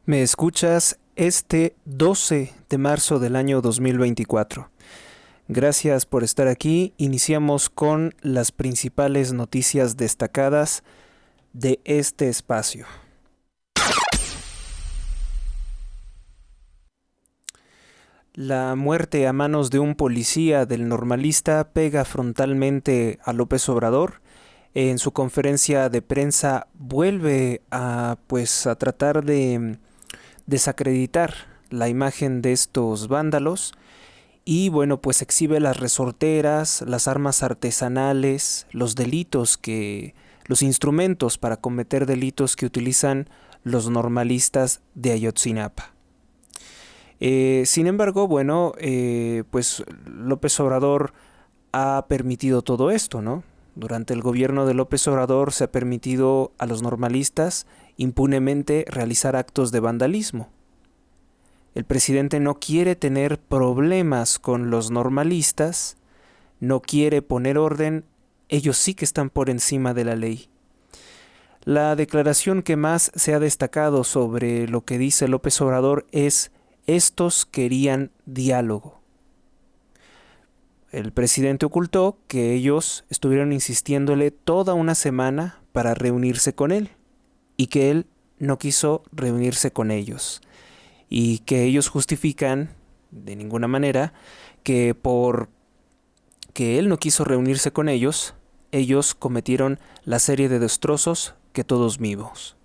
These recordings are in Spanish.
Me escuchas este 12 de marzo del año 2024. Gracias por estar aquí. Iniciamos con las principales noticias destacadas de este espacio. La muerte a manos de un policía del Normalista pega frontalmente a López Obrador. En su conferencia de prensa vuelve a tratar de desacreditar la imagen de estos vándalos y pues exhibe las resorteras, las armas artesanales, los instrumentos para cometer delitos que utilizan los normalistas de Ayotzinapa. Sin embargo, pues López Obrador ha permitido todo esto, ¿no? Durante el gobierno de López Obrador se ha permitido a los normalistas impunemente realizar actos de vandalismo. El presidente no quiere tener problemas con los normalistas, no quiere poner orden, ellos sí que están por encima de la ley. La declaración que más se ha destacado sobre lo que dice López Obrador es: estos querían diálogo. El presidente ocultó que ellos estuvieron insistiéndole toda una semana para reunirse con él y que él no quiso reunirse con ellos, y que ellos justifican de ninguna manera que por que él no quiso reunirse con ellos, ellos cometieron la serie de destrozos que todos vimos.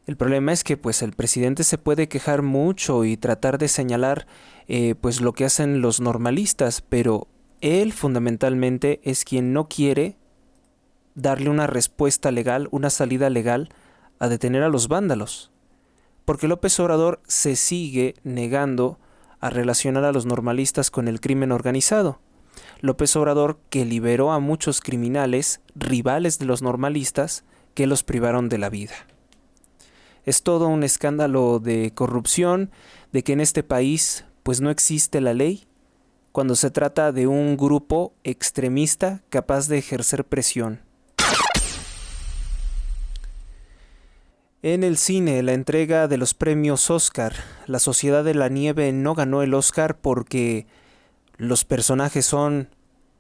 El problema es que el presidente se puede quejar mucho y tratar de señalar lo que hacen los normalistas, pero él fundamentalmente es quien no quiere darle una respuesta legal, una salida legal a detener a los vándalos. Porque López Obrador se sigue negando a relacionar a los normalistas con el crimen organizado. López Obrador, que liberó a muchos criminales, rivales de los normalistas, que los privaron de la vida. Es todo un escándalo de corrupción, de que en este país no existe la ley cuando se trata de un grupo extremista capaz de ejercer presión. En el cine, la entrega de los premios Oscar. La Sociedad de la Nieve no ganó el Oscar porque los personajes son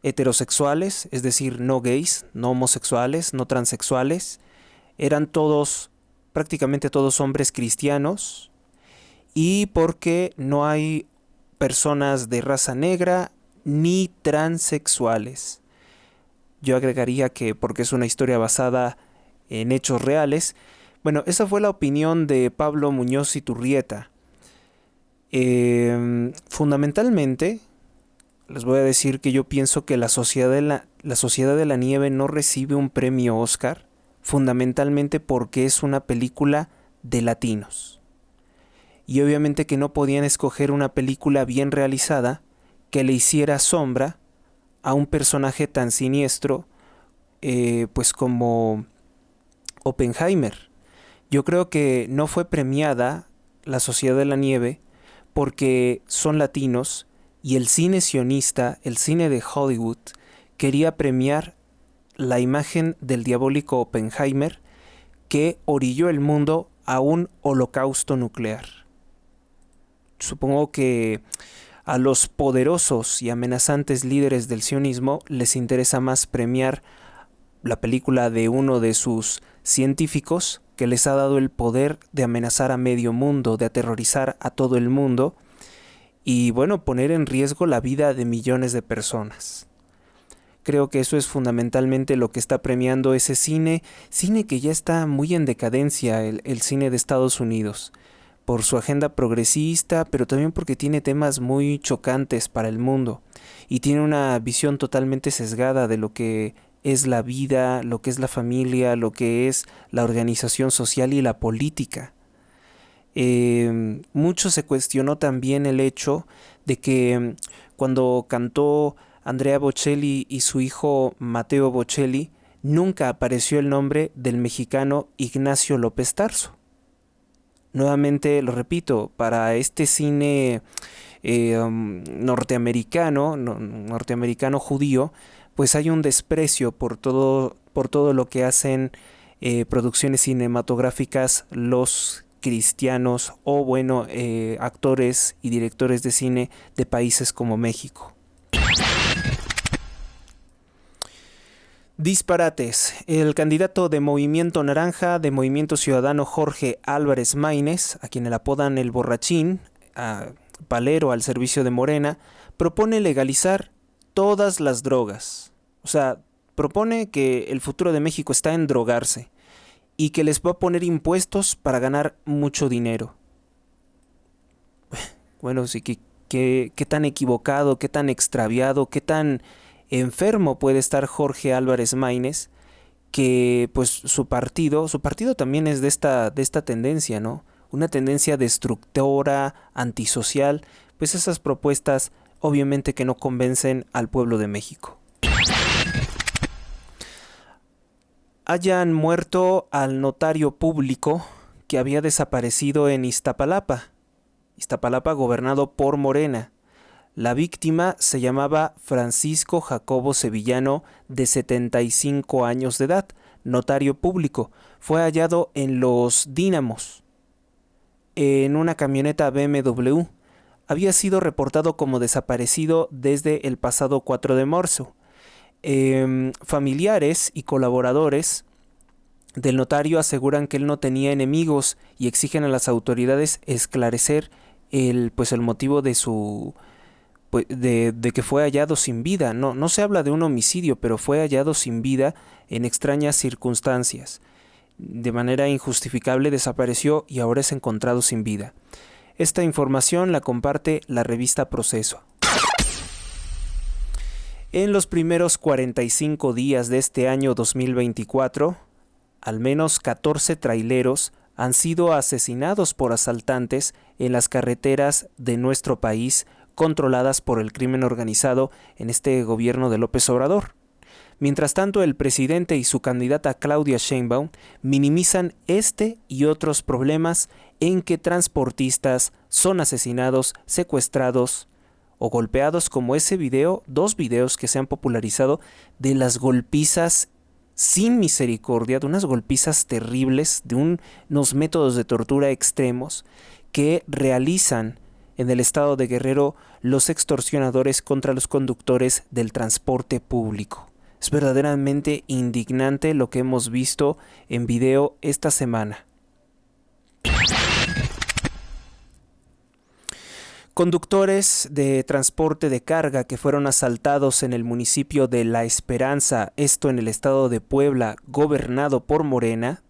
heterosexuales, es decir, no gays, no homosexuales, no transexuales. Eran prácticamente todos hombres cristianos, y porque no hay personas de raza negra ni transexuales. Yo agregaría que porque es una historia basada en hechos reales. Esa fue la opinión de Pablo Muñoz Iturrieta. Fundamentalmente, les voy a decir que yo pienso que la Sociedad de la Nieve no recibe un premio Oscar, fundamentalmente porque es una película de latinos. Y obviamente que no podían escoger una película bien realizada que le hiciera sombra a un personaje tan siniestro como Oppenheimer. Yo creo que no fue premiada la Sociedad de la Nieve porque son latinos y el cine sionista, el cine de Hollywood, quería premiar la imagen del diabólico Oppenheimer que orilló el mundo a un holocausto nuclear. Supongo que a los poderosos y amenazantes líderes del sionismo les interesa más premiar la película de uno de sus científicos que les ha dado el poder de amenazar a medio mundo, de aterrorizar a todo el mundo y poner en riesgo la vida de millones de personas. Creo que eso es fundamentalmente lo que está premiando ese cine que ya está muy en decadencia, el cine de Estados Unidos, por su agenda progresista, pero también porque tiene temas muy chocantes para el mundo y tiene una visión totalmente sesgada de lo que es la vida, lo que es la familia, lo que es la organización social y la política. Mucho se cuestionó también el hecho de que cuando cantó Andrea Bocelli y su hijo Matteo Bocelli, nunca apareció el nombre del mexicano Ignacio López Tarso. Nuevamente lo repito, para este cine norteamericano judío, hay un desprecio por todo lo que hacen producciones cinematográficas los cristianos o bueno, actores y directores de cine de países como México. Disparates. El candidato de Movimiento Naranja, de Movimiento Ciudadano, Jorge Álvarez Maínez, a quien le apodan el borrachín, palero al servicio de Morena, propone legalizar todas las drogas. O sea, propone que el futuro de México está en drogarse y que les va a poner impuestos para ganar mucho dinero. Bueno, sí, qué tan equivocado, qué tan extraviado, qué tan enfermo puede estar Jorge Álvarez Maínez, que pues su partido también es de esta tendencia, ¿no? Una tendencia destructora, antisocial, pues esas propuestas obviamente que no convencen al pueblo de México. Hayan muerto al notario público que había desaparecido en Iztapalapa gobernado por Morena. La víctima se llamaba Francisco Jacobo Sevillano, de 75 años de edad, notario público. Fue hallado en Los Dínamos, en una camioneta BMW. Había sido reportado como desaparecido desde el pasado 4 de marzo. Familiares y colaboradores del notario aseguran que él no tenía enemigos y exigen a las autoridades esclarecer el motivo de su de que fue hallado sin vida. No se habla de un homicidio, pero fue hallado sin vida en extrañas circunstancias. De manera injustificable desapareció y ahora es encontrado sin vida. Esta información la comparte la revista Proceso. En los primeros 45 días de este año 2024, al menos 14 traileros han sido asesinados por asaltantes en las carreteras de nuestro país, controladas por el crimen organizado en este gobierno de López Obrador. Mientras tanto, el presidente y su candidata Claudia Sheinbaum minimizan este y otros problemas en que transportistas son asesinados, secuestrados o golpeados, como ese video, 2 videos que se han popularizado de las golpizas sin misericordia, de unas golpizas terribles, de unos métodos de tortura extremos que realizan en el estado de Guerrero los extorsionadores contra los conductores del transporte público. Es verdaderamente indignante lo que hemos visto en video esta semana. Conductores de transporte de carga que fueron asaltados en el municipio de La Esperanza, esto en el estado de Puebla, gobernado por Morena,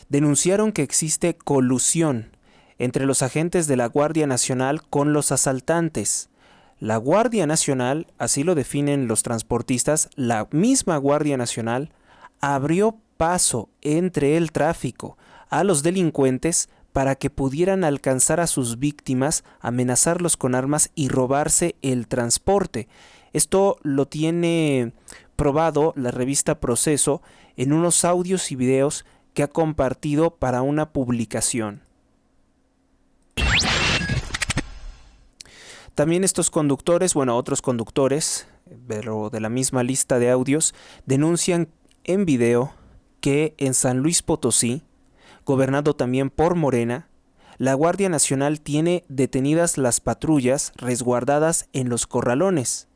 denunciaron que existe colusión entre los agentes de la Guardia Nacional con los asaltantes. La Guardia Nacional, así lo definen los transportistas, la misma Guardia Nacional abrió paso entre el tráfico a los delincuentes para que pudieran alcanzar a sus víctimas, amenazarlos con armas y robarse el transporte. Esto lo tiene probado la revista Proceso en unos audios y videos que ha compartido para una publicación. También estos conductores, otros conductores, pero de la misma lista de audios, denuncian en video que en San Luis Potosí, gobernado también por Morena, la Guardia Nacional tiene detenidas las patrullas resguardadas en los corralones.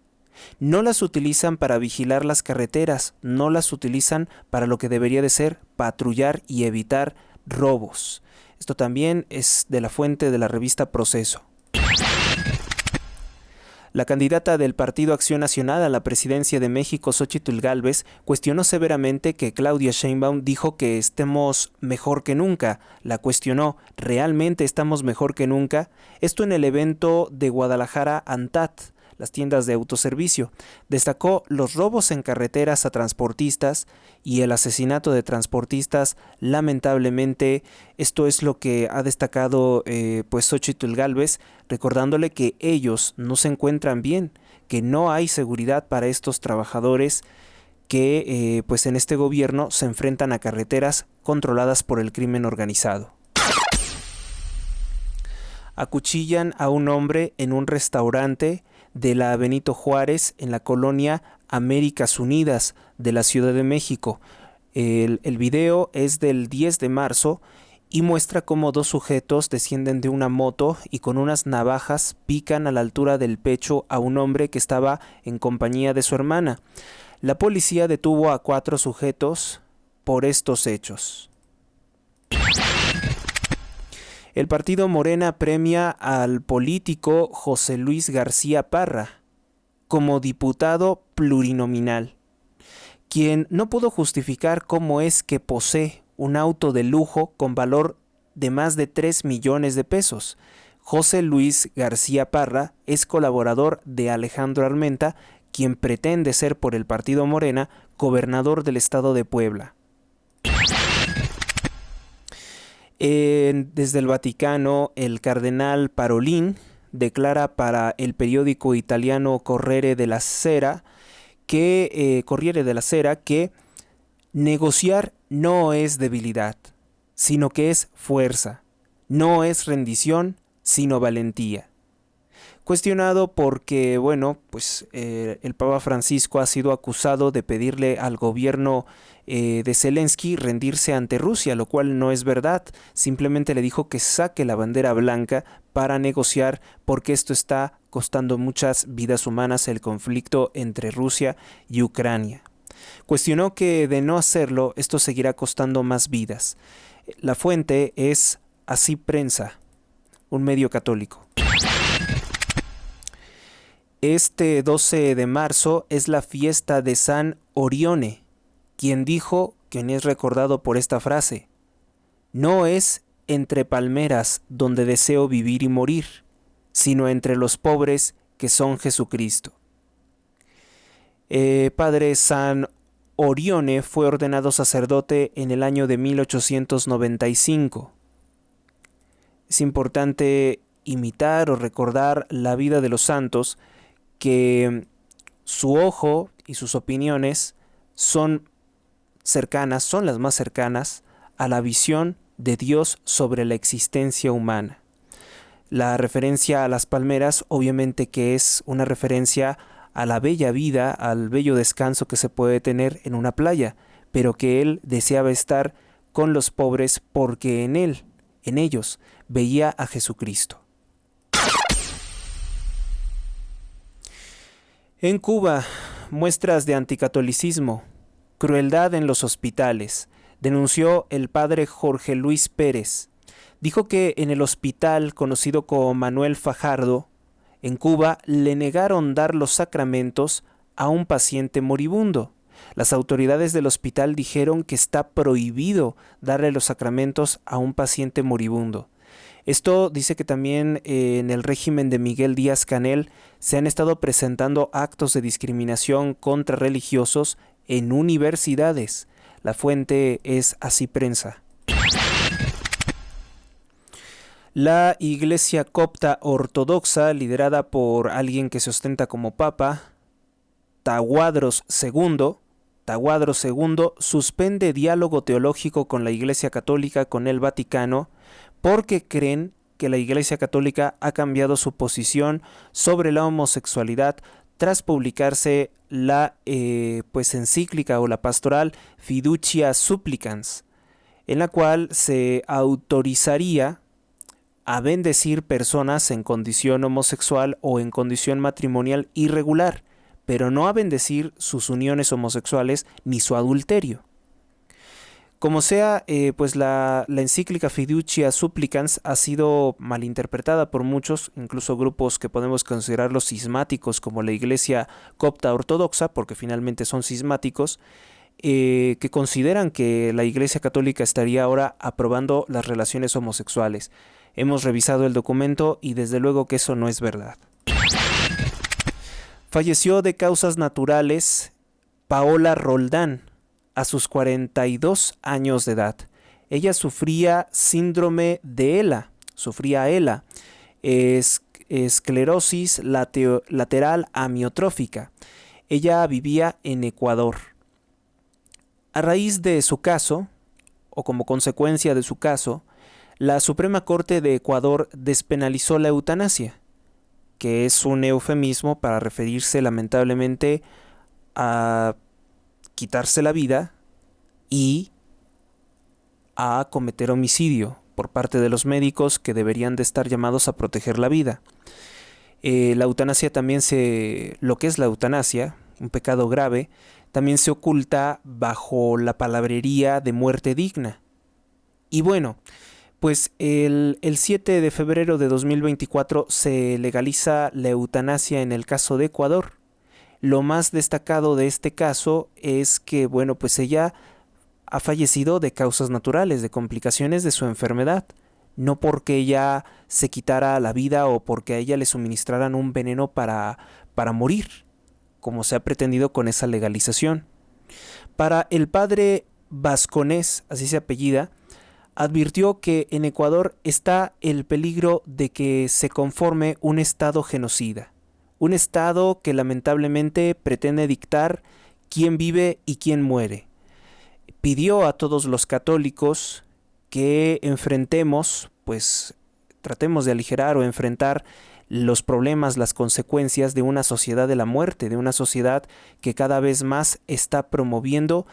No las utilizan para vigilar las carreteras, no las utilizan para lo que debería de ser patrullar y evitar robos. Esto también es de la fuente de la revista Proceso. La candidata del Partido Acción Nacional a la presidencia de México, Xóchitl Gálvez, cuestionó severamente que Claudia Sheinbaum dijo que estemos mejor que nunca. La cuestionó, ¿realmente estamos mejor que nunca? Esto en el evento de Guadalajara ANTAD, las tiendas de autoservicio. Destacó los robos en carreteras a transportistas y el asesinato de transportistas. Lamentablemente, esto es lo que ha destacado Xóchitl Gálvez, recordándole que ellos no se encuentran bien, que no hay seguridad para estos trabajadores que en este gobierno se enfrentan a carreteras controladas por el crimen organizado. Acuchillan a un hombre en un restaurante de la Benito Juárez en la colonia Américas Unidas de la Ciudad de México. El video es del 10 de marzo y muestra cómo dos sujetos descienden de una moto y con unas navajas pican a la altura del pecho a un hombre que estaba en compañía de su hermana. La policía detuvo a 4 sujetos por estos hechos. El partido Morena premia al político José Luis García Parra como diputado plurinominal, quien no pudo justificar cómo es que posee un auto de lujo con valor de más de 3 millones de pesos. José Luis García Parra es colaborador de Alejandro Armenta, quien pretende ser por el partido Morena gobernador del estado de Puebla. Desde el Vaticano, el cardenal Parolin declara para el periódico italiano Corriere della Sera que negociar no es debilidad, sino que es fuerza, no es rendición, sino valentía. Cuestionado porque, el Papa Francisco ha sido acusado de pedirle al gobierno de Zelensky rendirse ante Rusia, lo cual no es verdad. Simplemente le dijo que saque la bandera blanca para negociar, porque esto está costando muchas vidas humanas, el conflicto entre Rusia y Ucrania. Cuestionó que de no hacerlo, esto seguirá costando más vidas. La fuente es Así Prensa, un medio católico. Este 12 de marzo es la fiesta de San Orione, quien es recordado por esta frase: no es entre palmeras donde deseo vivir y morir, sino entre los pobres que son Jesucristo. Padre San Orione fue ordenado sacerdote en el año de 1895. Es importante imitar o recordar la vida de los santos, que su ojo y sus opiniones son las más cercanas a la visión de Dios sobre la existencia humana. La referencia a las palmeras, obviamente que es una referencia a la bella vida, al bello descanso que se puede tener en una playa, pero que él deseaba estar con los pobres porque en ellos, veía a Jesucristo. En Cuba, muestras de anticatolicismo, crueldad en los hospitales, denunció el padre Jorge Luis Pérez. Dijo que en el hospital conocido como Manuel Fajardo, en Cuba, le negaron dar los sacramentos a un paciente moribundo. Las autoridades del hospital dijeron que está prohibido darle los sacramentos a un paciente moribundo. Esto dice que también en el régimen de Miguel Díaz-Canel se han estado presentando actos de discriminación contra religiosos en universidades. La fuente es Así Prensa. La Iglesia Copta Ortodoxa, liderada por alguien que se ostenta como Papa, Tawadros II, suspende diálogo teológico con la Iglesia Católica, con el Vaticano, porque creen que la Iglesia Católica ha cambiado su posición sobre la homosexualidad tras publicarse la encíclica o la pastoral Fiducia Supplicans, en la cual se autorizaría a bendecir personas en condición homosexual o en condición matrimonial irregular, pero no a bendecir sus uniones homosexuales ni su adulterio. Como sea, la encíclica Fiducia Supplicans ha sido malinterpretada por muchos, incluso grupos que podemos considerarlos cismáticos, como la Iglesia Copta Ortodoxa, porque finalmente son cismáticos, que consideran que la Iglesia Católica estaría ahora aprobando las relaciones homosexuales. Hemos revisado el documento y desde luego que eso no es verdad. Falleció de causas naturales Paola Roldán a sus 42 años de edad. Ella sufría síndrome de ELA, esclerosis lateral amiotrófica. Ella vivía en Ecuador. A raíz de su caso, o como consecuencia de su caso, la Suprema Corte de Ecuador despenalizó la eutanasia, que es un eufemismo para referirse lamentablemente a quitarse la vida y a cometer homicidio por parte de los médicos que deberían de estar llamados a proteger la vida. La eutanasia también lo que es la eutanasia, un pecado grave, también se oculta bajo la palabrería de muerte digna. Y bueno, pues el 7 de febrero de 2024 se legaliza la eutanasia en el caso de Ecuador. Lo más destacado de este caso es que, bueno, pues ella ha fallecido de causas naturales, de complicaciones de su enfermedad, no porque ella se quitara la vida o porque a ella le suministraran un veneno para morir, como se ha pretendido con esa legalización. Para el padre Vasconés, así se apellida, advirtió que en Ecuador está el peligro de que se conforme un estado genocida, un estado que lamentablemente pretende dictar quién vive y quién muere. Pidió a todos los católicos que enfrentemos, pues tratemos de aligerar o enfrentar los problemas, las consecuencias de una sociedad de la muerte, de una sociedad que cada vez más está promoviendo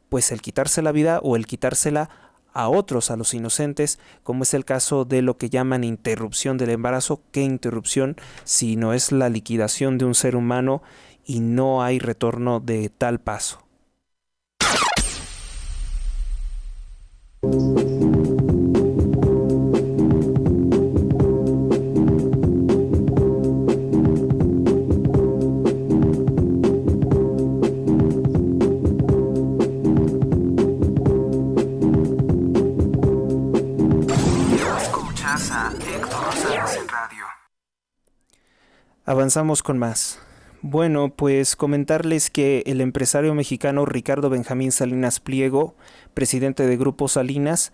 pues el quitarse la vida o el quitársela a otros, a los inocentes, como es el caso de lo que llaman interrupción del embarazo. ¿Qué interrupción si no es la liquidación de un ser humano y no hay retorno de tal paso? Avanzamos con más. Bueno, pues comentarles que el empresario mexicano Ricardo Benjamín Salinas Pliego, presidente de Grupo Salinas,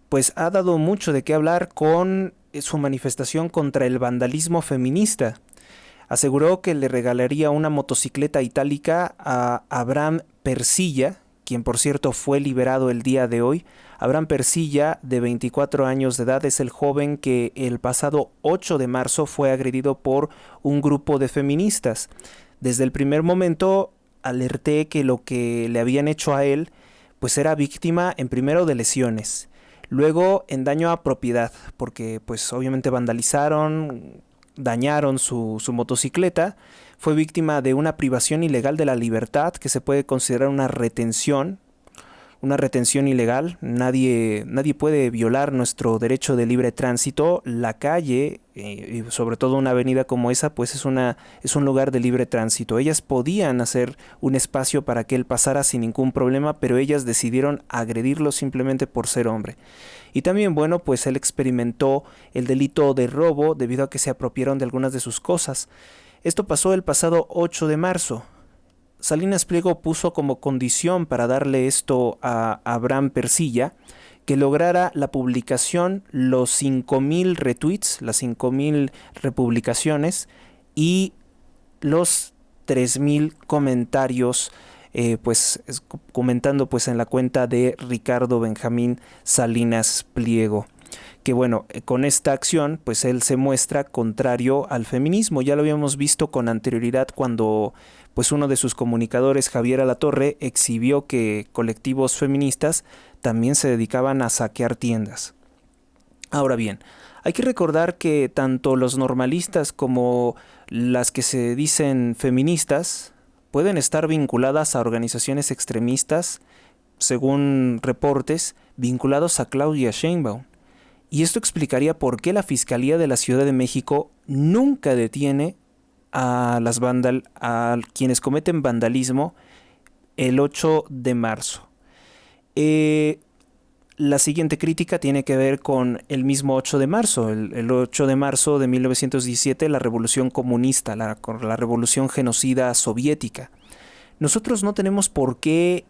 pues ha dado mucho de qué hablar con su manifestación contra el vandalismo feminista. Aseguró que le regalaría una motocicleta itálica a Abraham Persilla, quien por cierto fue liberado el día de hoy. Abraham Persilla, de 24 años de edad, es el joven que el pasado 8 de marzo fue agredido por un grupo de feministas. Desde el primer momento alerté que lo que le habían hecho a él pues era víctima en primero de lesiones, luego en daño a propiedad, porque pues obviamente vandalizaron, dañaron su motocicleta. Fue víctima de una privación ilegal de la libertad, que se puede considerar una retención ilegal. Nadie puede violar nuestro derecho de libre tránsito. La calle, y sobre todo una avenida como esa, pues es un lugar de libre tránsito. Ellas podían hacer un espacio para que él pasara sin ningún problema, pero ellas decidieron agredirlo simplemente por ser hombre. Y también, bueno, pues él experimentó el delito de robo debido a que se apropiaron de algunas de sus cosas. Esto pasó el pasado 8 de marzo. Salinas Pliego puso como condición para darle esto a Abraham Persilla que lograra la publicación, los 5,000 retweets, las 5,000 republicaciones y los 3,000 comentarios, comentando pues en la cuenta de Ricardo Benjamín Salinas Pliego. Que bueno, con esta acción pues él se muestra contrario al feminismo. Ya lo habíamos visto con anterioridad cuando pues uno de sus comunicadores, Javier Alatorre, exhibió que colectivos feministas también se dedicaban a saquear tiendas. Ahora bien, hay que recordar que tanto los normalistas como las que se dicen feministas pueden estar vinculadas a organizaciones extremistas, según reportes, vinculados a Claudia Sheinbaum. Y esto explicaría por qué la Fiscalía de la Ciudad de México nunca detiene a quienes cometen vandalismo el 8 de marzo. La siguiente crítica tiene que ver con el mismo 8 de marzo, el 8 de marzo de 1917, la revolución comunista, la revolución genocida soviética. Nosotros no tenemos por qué,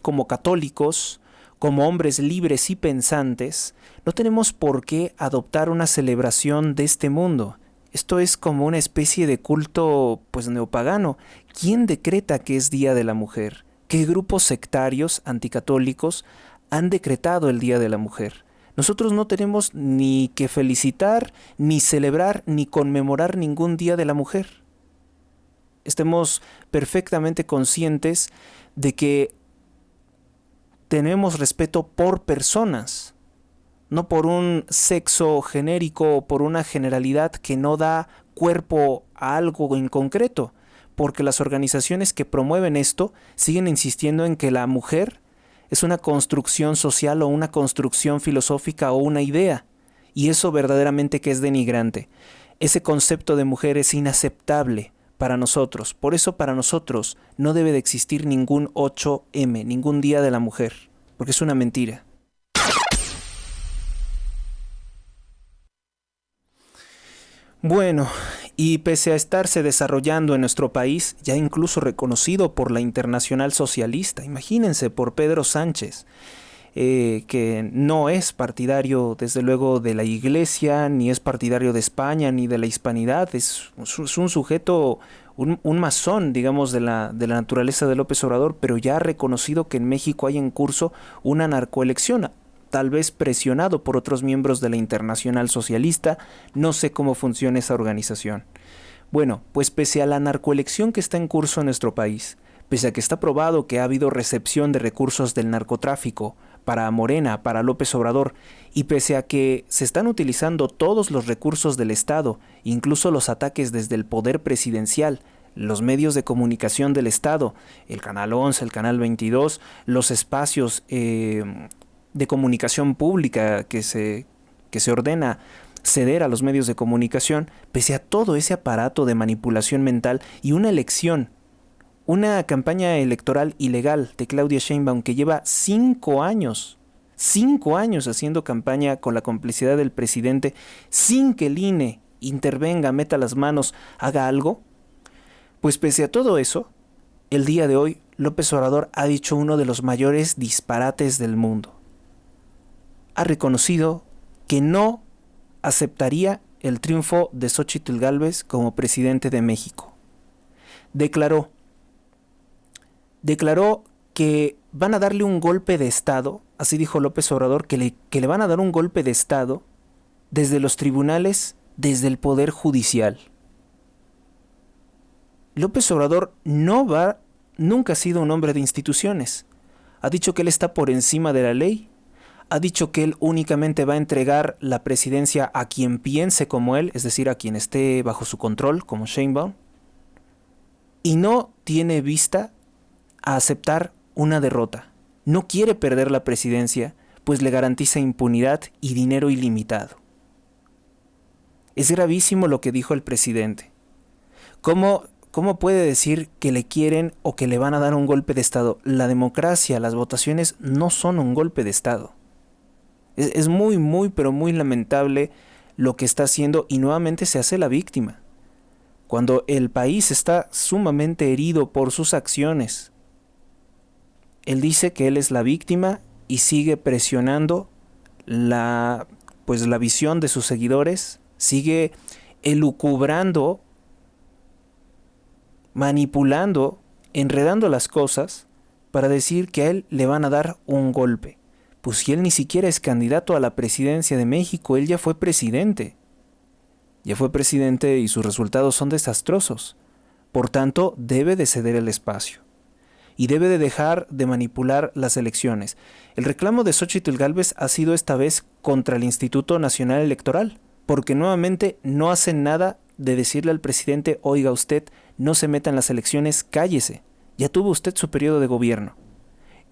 como católicos, como hombres libres y pensantes, no tenemos por qué adoptar una celebración de este mundo. Esto es como una especie de culto pues neopagano. ¿Quién decreta que es Día de la Mujer? ¿Qué grupos sectarios anticatólicos han decretado el Día de la Mujer? Nosotros no tenemos ni que felicitar, ni celebrar, ni conmemorar ningún Día de la Mujer. Estemos perfectamente conscientes de que tenemos respeto por personas, no por un sexo genérico o por una generalidad que no da cuerpo a algo en concreto, porque las organizaciones que promueven esto siguen insistiendo en que la mujer es una construcción social o una construcción filosófica o una idea, y eso verdaderamente que es denigrante. Ese concepto de mujer es inaceptable para nosotros, por eso para nosotros no debe de existir ningún 8M, ningún Día de la Mujer, porque es una mentira. Bueno, y pese a estarse desarrollando en nuestro país, ya incluso reconocido por la Internacional Socialista, imagínense, por Pedro Sánchez, que no es partidario desde luego de la Iglesia, ni es partidario de España, ni de la hispanidad, es un sujeto, un masón, digamos, de la naturaleza de López Obrador, pero ya ha reconocido que en México hay en curso una narcoelección, tal vez presionado por otros miembros de la Internacional Socialista, no sé cómo funciona esa organización. Bueno, pues pese a la narcoelección que está en curso en nuestro país, pese a que está probado que ha habido recepción de recursos del narcotráfico para Morena, para López Obrador, y pese a que se están utilizando todos los recursos del Estado, incluso los ataques desde el poder presidencial, los medios de comunicación del Estado, el Canal 11, el Canal 22, los espacios de comunicación pública que se ordena ceder a los medios de comunicación, pese a todo ese aparato de manipulación mental y una elección, una campaña electoral ilegal de Claudia Sheinbaum que lleva 5 años haciendo campaña con la complicidad del presidente sin que el INE intervenga, meta las manos, haga algo, pues pese a todo eso, el día de hoy López Obrador ha dicho uno de los mayores disparates del mundo. Ha reconocido que no aceptaría el triunfo de Xóchitl Gálvez como presidente de México. Declaró que van a darle un golpe de Estado, así dijo López Obrador, que le van a dar un golpe de Estado desde los tribunales, desde el Poder Judicial. López Obrador nunca ha sido un hombre de instituciones. Ha dicho que él está por encima de la ley. Ha dicho que él únicamente va a entregar la presidencia a quien piense como él, es decir, a quien esté bajo su control, como Sheinbaum, y no tiene vista a aceptar una derrota. No quiere perder la presidencia, pues le garantiza impunidad y dinero ilimitado. Es gravísimo lo que dijo el presidente. ¿Cómo puede decir que le quieren o que le van a dar un golpe de Estado? La democracia, las votaciones no son un golpe de Estado. Es muy, pero muy lamentable lo que está haciendo y nuevamente se hace la víctima. Cuando el país está sumamente herido por sus acciones, él dice que él es la víctima y sigue presionando la visión de sus seguidores, sigue elucubrando, manipulando, enredando las cosas para decir que a él le van a dar un golpe. Pues si él ni siquiera es candidato a la presidencia de México, él ya fue presidente. Ya fue presidente y sus resultados son desastrosos. Por tanto, debe de ceder el espacio. Y debe de dejar de manipular las elecciones. El reclamo de Xóchitl Gálvez ha sido esta vez contra el Instituto Nacional Electoral, porque nuevamente no hacen nada de decirle al presidente, oiga usted, no se meta en las elecciones, cállese. Ya tuvo usted su periodo de gobierno,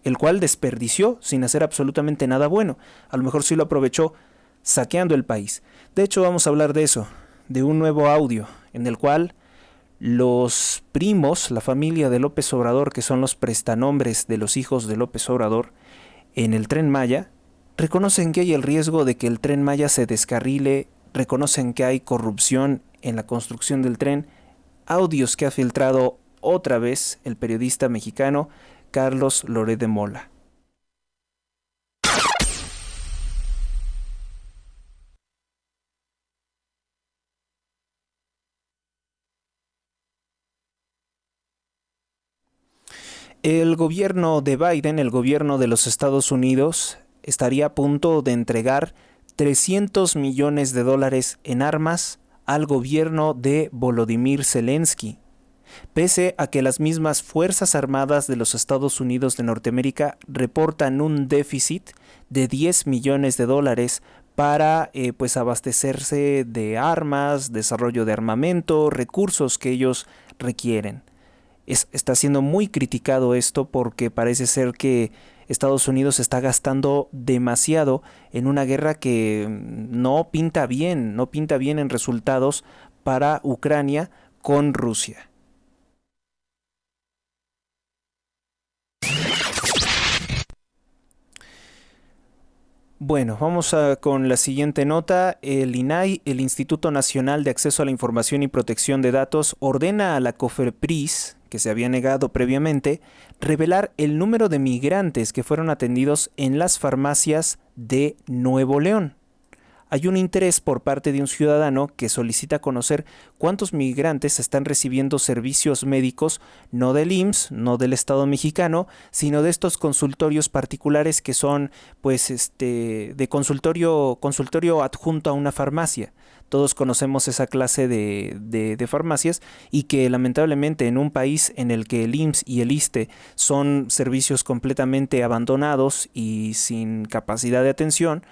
el cual desperdició sin hacer absolutamente nada bueno. A lo mejor sí lo aprovechó saqueando el país. De hecho, vamos a hablar de eso, de un nuevo audio, en el cual los primos, la familia de López Obrador, que son los prestanombres de los hijos de López Obrador, en el Tren Maya, reconocen que hay el riesgo de que el Tren Maya se descarrile, reconocen que hay corrupción en la construcción del tren, audios que ha filtrado otra vez el periodista mexicano Carlos Loret de Mola. El gobierno de Biden, el gobierno de los Estados Unidos, estaría a punto de entregar $300 millones en armas al gobierno de Volodymyr Zelensky. pese a que las mismas Fuerzas Armadas de los Estados Unidos de Norteamérica reportan un déficit de 10 millones de dólares para pues abastecerse de armas, desarrollo de armamento, recursos que ellos requieren. Está siendo muy criticado esto porque parece ser que Estados Unidos está gastando demasiado en una guerra que no pinta bien, no pinta bien en resultados para Ucrania con Rusia. Bueno, vamos con la siguiente nota. El INAI, el Instituto Nacional de Acceso a la Información y Protección de Datos, ordena a la COFEPRIS, que se había negado previamente, revelar el número de migrantes que fueron atendidos en las farmacias de Nuevo León. Hay un interés por parte de un ciudadano que solicita conocer cuántos migrantes están recibiendo servicios médicos, no del IMSS, no del Estado mexicano, sino de estos consultorios particulares que son, pues, de consultorio adjunto a una farmacia. Todos conocemos esa clase de farmacias y que lamentablemente en un país en el que el IMSS y el ISSSTE son servicios completamente abandonados y sin capacidad de atención,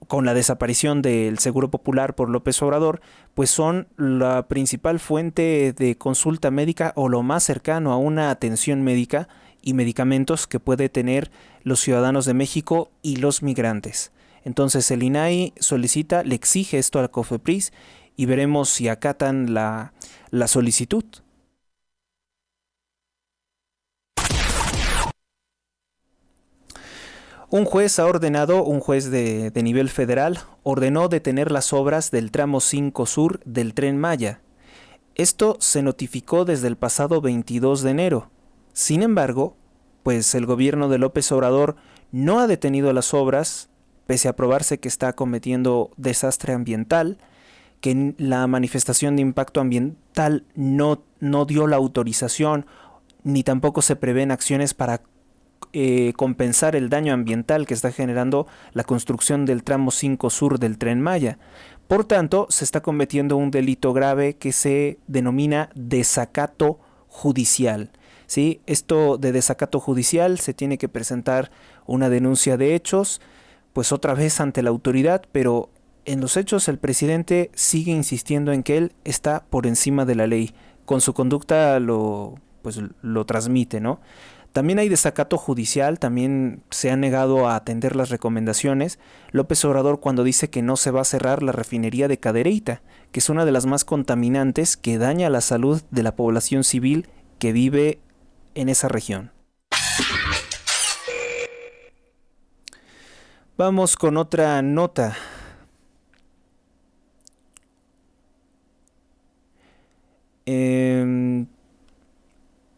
con la desaparición del Seguro Popular por López Obrador, pues son la principal fuente de consulta médica o lo más cercano a una atención médica y medicamentos que puede tener los ciudadanos de México y los migrantes. Entonces el INAI solicita, le exige esto a la COFEPRIS y veremos si acatan la solicitud. Un juez de nivel federal, ordenó detener las obras del tramo 5 Sur del Tren Maya. Esto se notificó desde el pasado 22 de enero. Sin embargo, pues el gobierno de López Obrador no ha detenido las obras, pese a probarse que está cometiendo desastre ambiental, que la manifestación de impacto ambiental no dio la autorización, ni tampoco se prevén acciones para compensar el daño ambiental que está generando la construcción del tramo 5 Sur del Tren Maya. Por tanto, se está cometiendo un delito grave que se denomina desacato judicial. ¿Sí? Esto de desacato judicial se tiene que presentar una denuncia de hechos, pues otra vez ante la autoridad, pero en los hechos el presidente sigue insistiendo en que él está por encima de la ley. Con su conducta lo transmite, ¿no? También hay desacato judicial, también se ha negado a atender las recomendaciones. López Obrador cuando dice que no se va a cerrar la refinería de Cadereyta, que es una de las más contaminantes que daña la salud de la población civil que vive en esa región. Vamos con otra nota.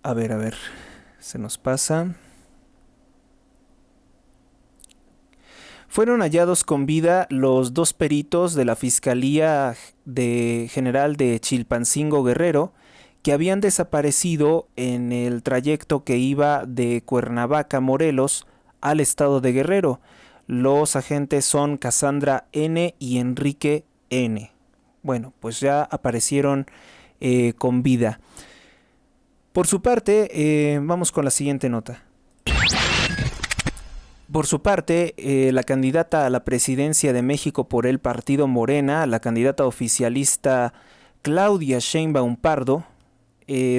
A ver. Se nos pasa. Fueron hallados con vida los dos peritos de la Fiscalía General de Chilpancingo, Guerrero, que habían desaparecido en el trayecto que iba de Cuernavaca, Morelos, al estado de Guerrero. Los agentes son Cassandra N. y Enrique N. Bueno, pues ya aparecieron con vida. Por su parte, vamos con la siguiente nota. Por su parte, la candidata a la presidencia de México por el partido Morena, la candidata oficialista Claudia Sheinbaum Pardo,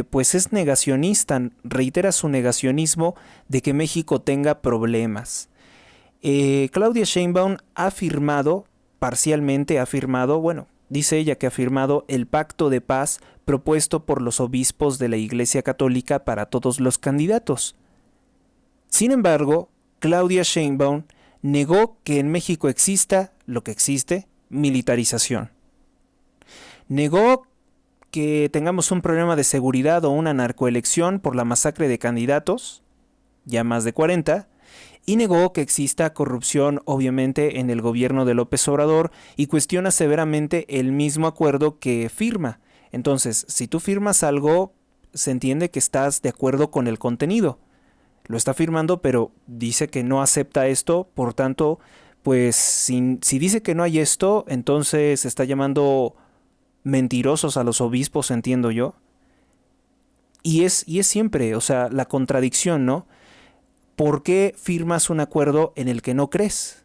pues es negacionista, reitera su negacionismo de que México tenga problemas. Claudia Sheinbaum ha firmado, dice ella que ha firmado el pacto de paz propuesto por los obispos de la Iglesia Católica para todos los candidatos. Sin embargo, Claudia Sheinbaum negó que en México exista lo que existe, militarización. Negó que tengamos un problema de seguridad o una narcoelección por la masacre de candidatos, ya más de 40, y negó que exista corrupción, obviamente, en el gobierno de López Obrador y cuestiona severamente el mismo acuerdo que firma. Entonces, si tú firmas algo, se entiende que estás de acuerdo con el contenido. Lo está firmando, pero dice que no acepta esto, por tanto, pues si dice que no hay esto, entonces está llamando mentirosos a los obispos, entiendo yo. Y es siempre, o sea, la contradicción, ¿no? ¿Por qué firmas un acuerdo en el que no crees?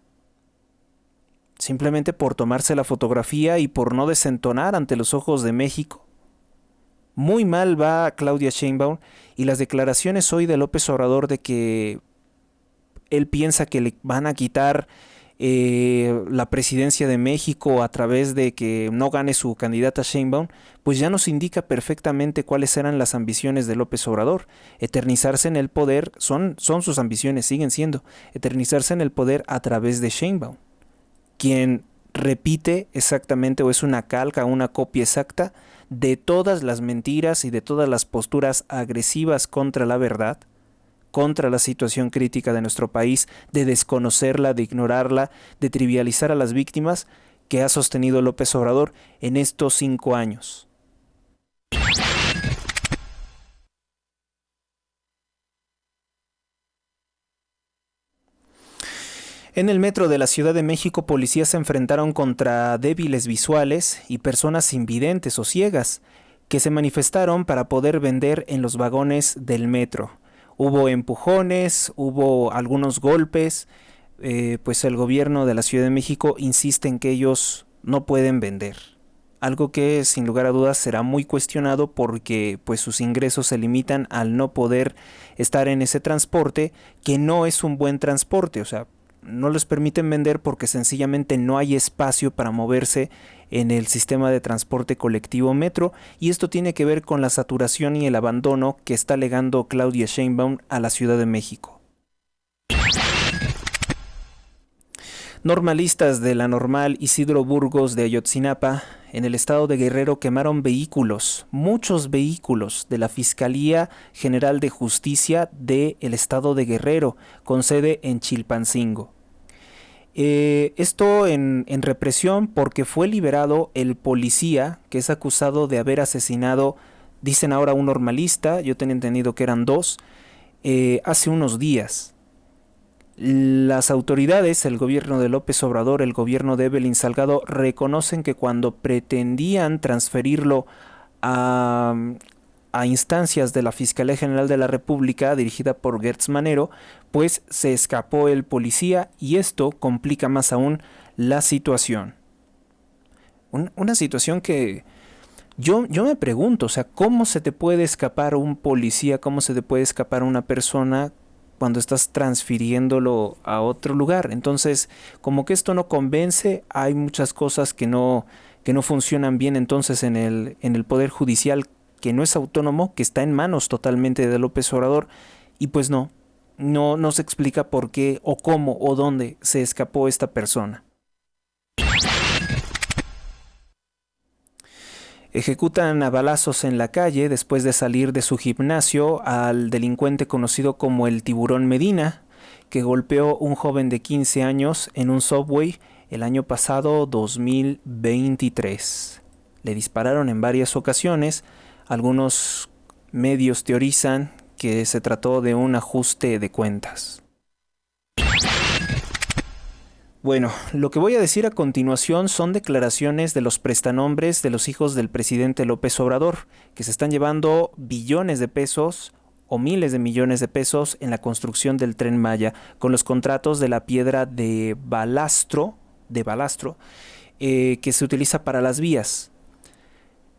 Simplemente por tomarse la fotografía y por no desentonar ante los ojos de México. Muy mal va Claudia Sheinbaum y las declaraciones hoy de López Obrador de que él piensa que le van a quitar la presidencia de México a través de que no gane su candidata Sheinbaum, pues ya nos indica perfectamente cuáles eran las ambiciones de López Obrador. Eternizarse en el poder, son sus ambiciones, siguen siendo, eternizarse en el poder a través de Sheinbaum, quien repite exactamente o es una calca, una copia exacta de todas las mentiras y de todas las posturas agresivas contra la verdad, contra la situación crítica de nuestro país, de desconocerla, de ignorarla, de trivializar a las víctimas que ha sostenido López Obrador en estos 5 años. En el metro de la Ciudad de México, policías se enfrentaron contra débiles visuales y personas invidentes o ciegas que se manifestaron para poder vender en los vagones del metro. Hubo empujones, hubo algunos golpes, pues el gobierno de la Ciudad de México insiste en que ellos no pueden vender. Algo que sin lugar a dudas será muy cuestionado porque pues sus ingresos se limitan al no poder estar en ese transporte, que no es un buen transporte, o sea, no les permiten vender porque sencillamente no hay espacio para moverse en el sistema de transporte colectivo metro, y esto tiene que ver con la saturación y el abandono que está alegando Claudia Sheinbaum a la Ciudad de México. Normalistas de la Normal Isidro Burgos de Ayotzinapa, en el estado de Guerrero, quemaron vehículos, muchos vehículos de la Fiscalía General de Justicia del estado de Guerrero, con sede en Chilpancingo. Esto en represión porque fue liberado el policía que es acusado de haber asesinado, dicen ahora un normalista, yo tenía entendido que eran 2, hace unos días. Las autoridades, el gobierno de López Obrador, el gobierno de Evelyn Salgado, reconocen que cuando pretendían transferirlo a, a instancias de la Fiscalía General de la República, dirigida por Gertz Manero, pues se escapó el policía y esto complica más aún la situación. Una situación que yo me pregunto, o sea, ¿cómo se te puede escapar un policía? ¿Cómo se te puede escapar una persona cuando estás transfiriéndolo a otro lugar? Entonces, como que esto no convence, hay muchas cosas que no funcionan bien entonces en el Poder Judicial, que no es autónomo, que está en manos totalmente de López Obrador, y pues no se explica por qué o cómo o dónde se escapó esta persona. Ejecutan a balazos en la calle después de salir de su gimnasio al delincuente conocido como el Tiburón Medina, que golpeó un joven de 15 años en un subway el año pasado 2023. Le dispararon en varias ocasiones. Algunos medios teorizan que se trató de un ajuste de cuentas. Bueno, lo que voy a decir a continuación son declaraciones de los prestanombres de los hijos del presidente López Obrador, que se están llevando billones de pesos o miles de millones de pesos en la construcción del Tren Maya, con los contratos de la piedra de balastro, que se utiliza para las vías.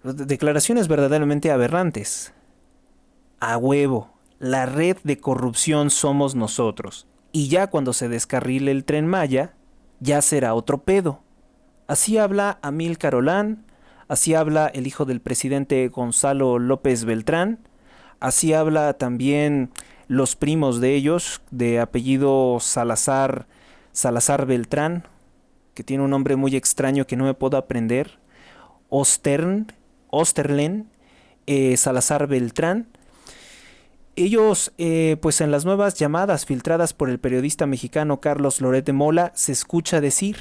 Declaraciones verdaderamente aberrantes. A huevo, la red de corrupción somos nosotros. Y ya cuando se descarrile el Tren Maya, ya será otro pedo. Así habla Amílcar Olán, así habla el hijo del presidente Gonzalo López Beltrán, así habla también los primos de ellos, de apellido Salazar Beltrán, que tiene un nombre muy extraño que no me puedo aprender, Osterlen, Salazar Beltrán. Ellos, pues en las nuevas llamadas filtradas por el periodista mexicano Carlos Loret de Mola, se escucha decir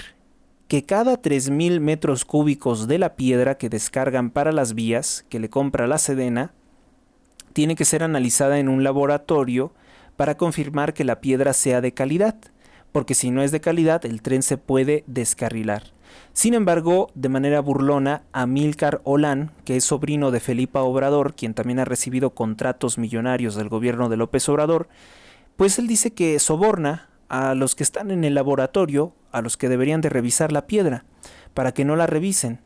que cada 3,000 metros cúbicos de la piedra que descargan para las vías, que le compra la Sedena, tiene que ser analizada en un laboratorio para confirmar que la piedra sea de calidad, porque si no es de calidad, el tren se puede descarrilar. Sin embargo, de manera burlona, Amílcar Olán, que es sobrino de Felipa Obrador, quien también ha recibido contratos millonarios del gobierno de López Obrador, pues él dice que soborna a los que están en el laboratorio, a los que deberían de revisar la piedra, para que no la revisen.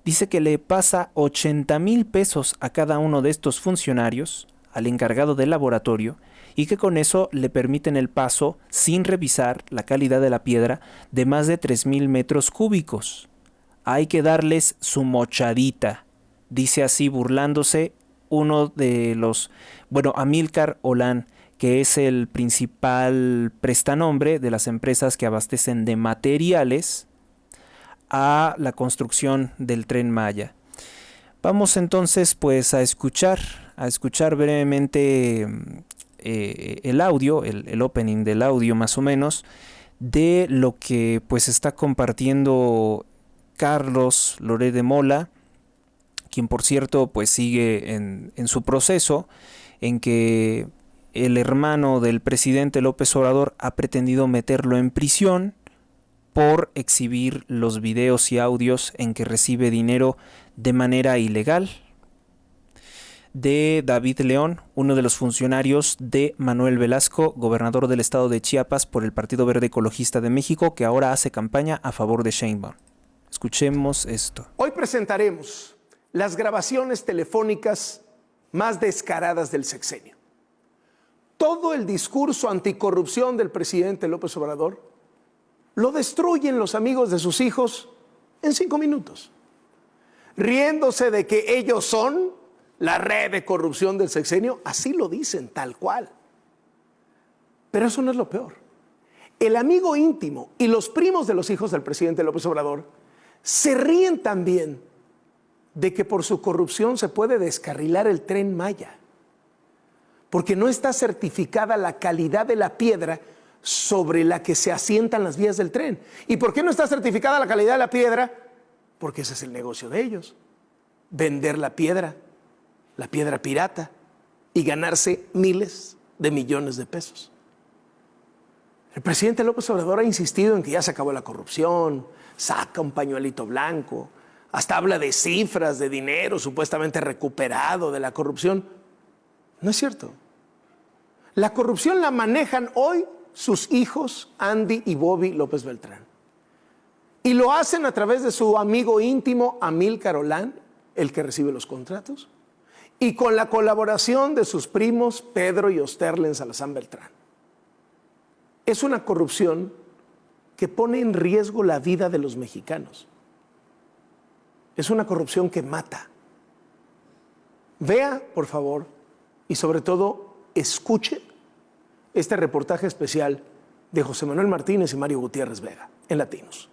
Dice que le pasa 80,000 pesos a cada uno de estos funcionarios, al encargado del laboratorio, y que con eso le permiten el paso, sin revisar la calidad de la piedra, de más de 3,000 metros cúbicos. Hay que darles su mochadita, dice así burlándose uno de los, Amílcar Olán, que es el principal prestanombre de las empresas que abastecen de materiales a la construcción del Tren Maya. Vamos entonces pues a escuchar brevemente el audio, el opening del audio más o menos, de lo que pues está compartiendo Carlos Loret de Mola, quien por cierto pues sigue en su proceso, en que el hermano del presidente López Obrador ha pretendido meterlo en prisión por exhibir los videos y audios en que recibe dinero de manera ilegal de David León, uno de los funcionarios de Manuel Velasco, gobernador del estado de Chiapas por el Partido Verde Ecologista de México, que ahora hace campaña a favor de Sheinbaum. Escuchemos esto. Hoy presentaremos las grabaciones telefónicas más descaradas del sexenio. Todo el discurso anticorrupción del presidente López Obrador lo destruyen los amigos de sus hijos en 5 minutos, riéndose de que ellos son la red de corrupción del sexenio. Así lo dicen, tal cual. Pero eso no es lo peor. El amigo íntimo y los primos de los hijos del presidente López Obrador se ríen también de que por su corrupción se puede descarrilar el Tren Maya, porque no está certificada la calidad de la piedra sobre la que se asientan las vías del tren. ¿Y por qué no está certificada la calidad de la piedra? Porque ese es el negocio de ellos: vender la piedra pirata, y ganarse miles de millones de pesos. El presidente López Obrador ha insistido en que ya se acabó la corrupción, saca un pañuelito blanco, hasta habla de cifras de dinero supuestamente recuperado de la corrupción. No es cierto. La corrupción la manejan hoy sus hijos, Andy y Bobby López Beltrán. Y lo hacen a través de su amigo íntimo, Amílcar Olán, el que recibe los contratos, y con la colaboración de sus primos Pedro y Osterlen Salazar Beltrán. Es una corrupción que pone en riesgo la vida de los mexicanos. Es una corrupción que mata. Vea, por favor, y sobre todo, escuche este reportaje especial de José Manuel Martínez y Mario Gutiérrez Vega en Latinos.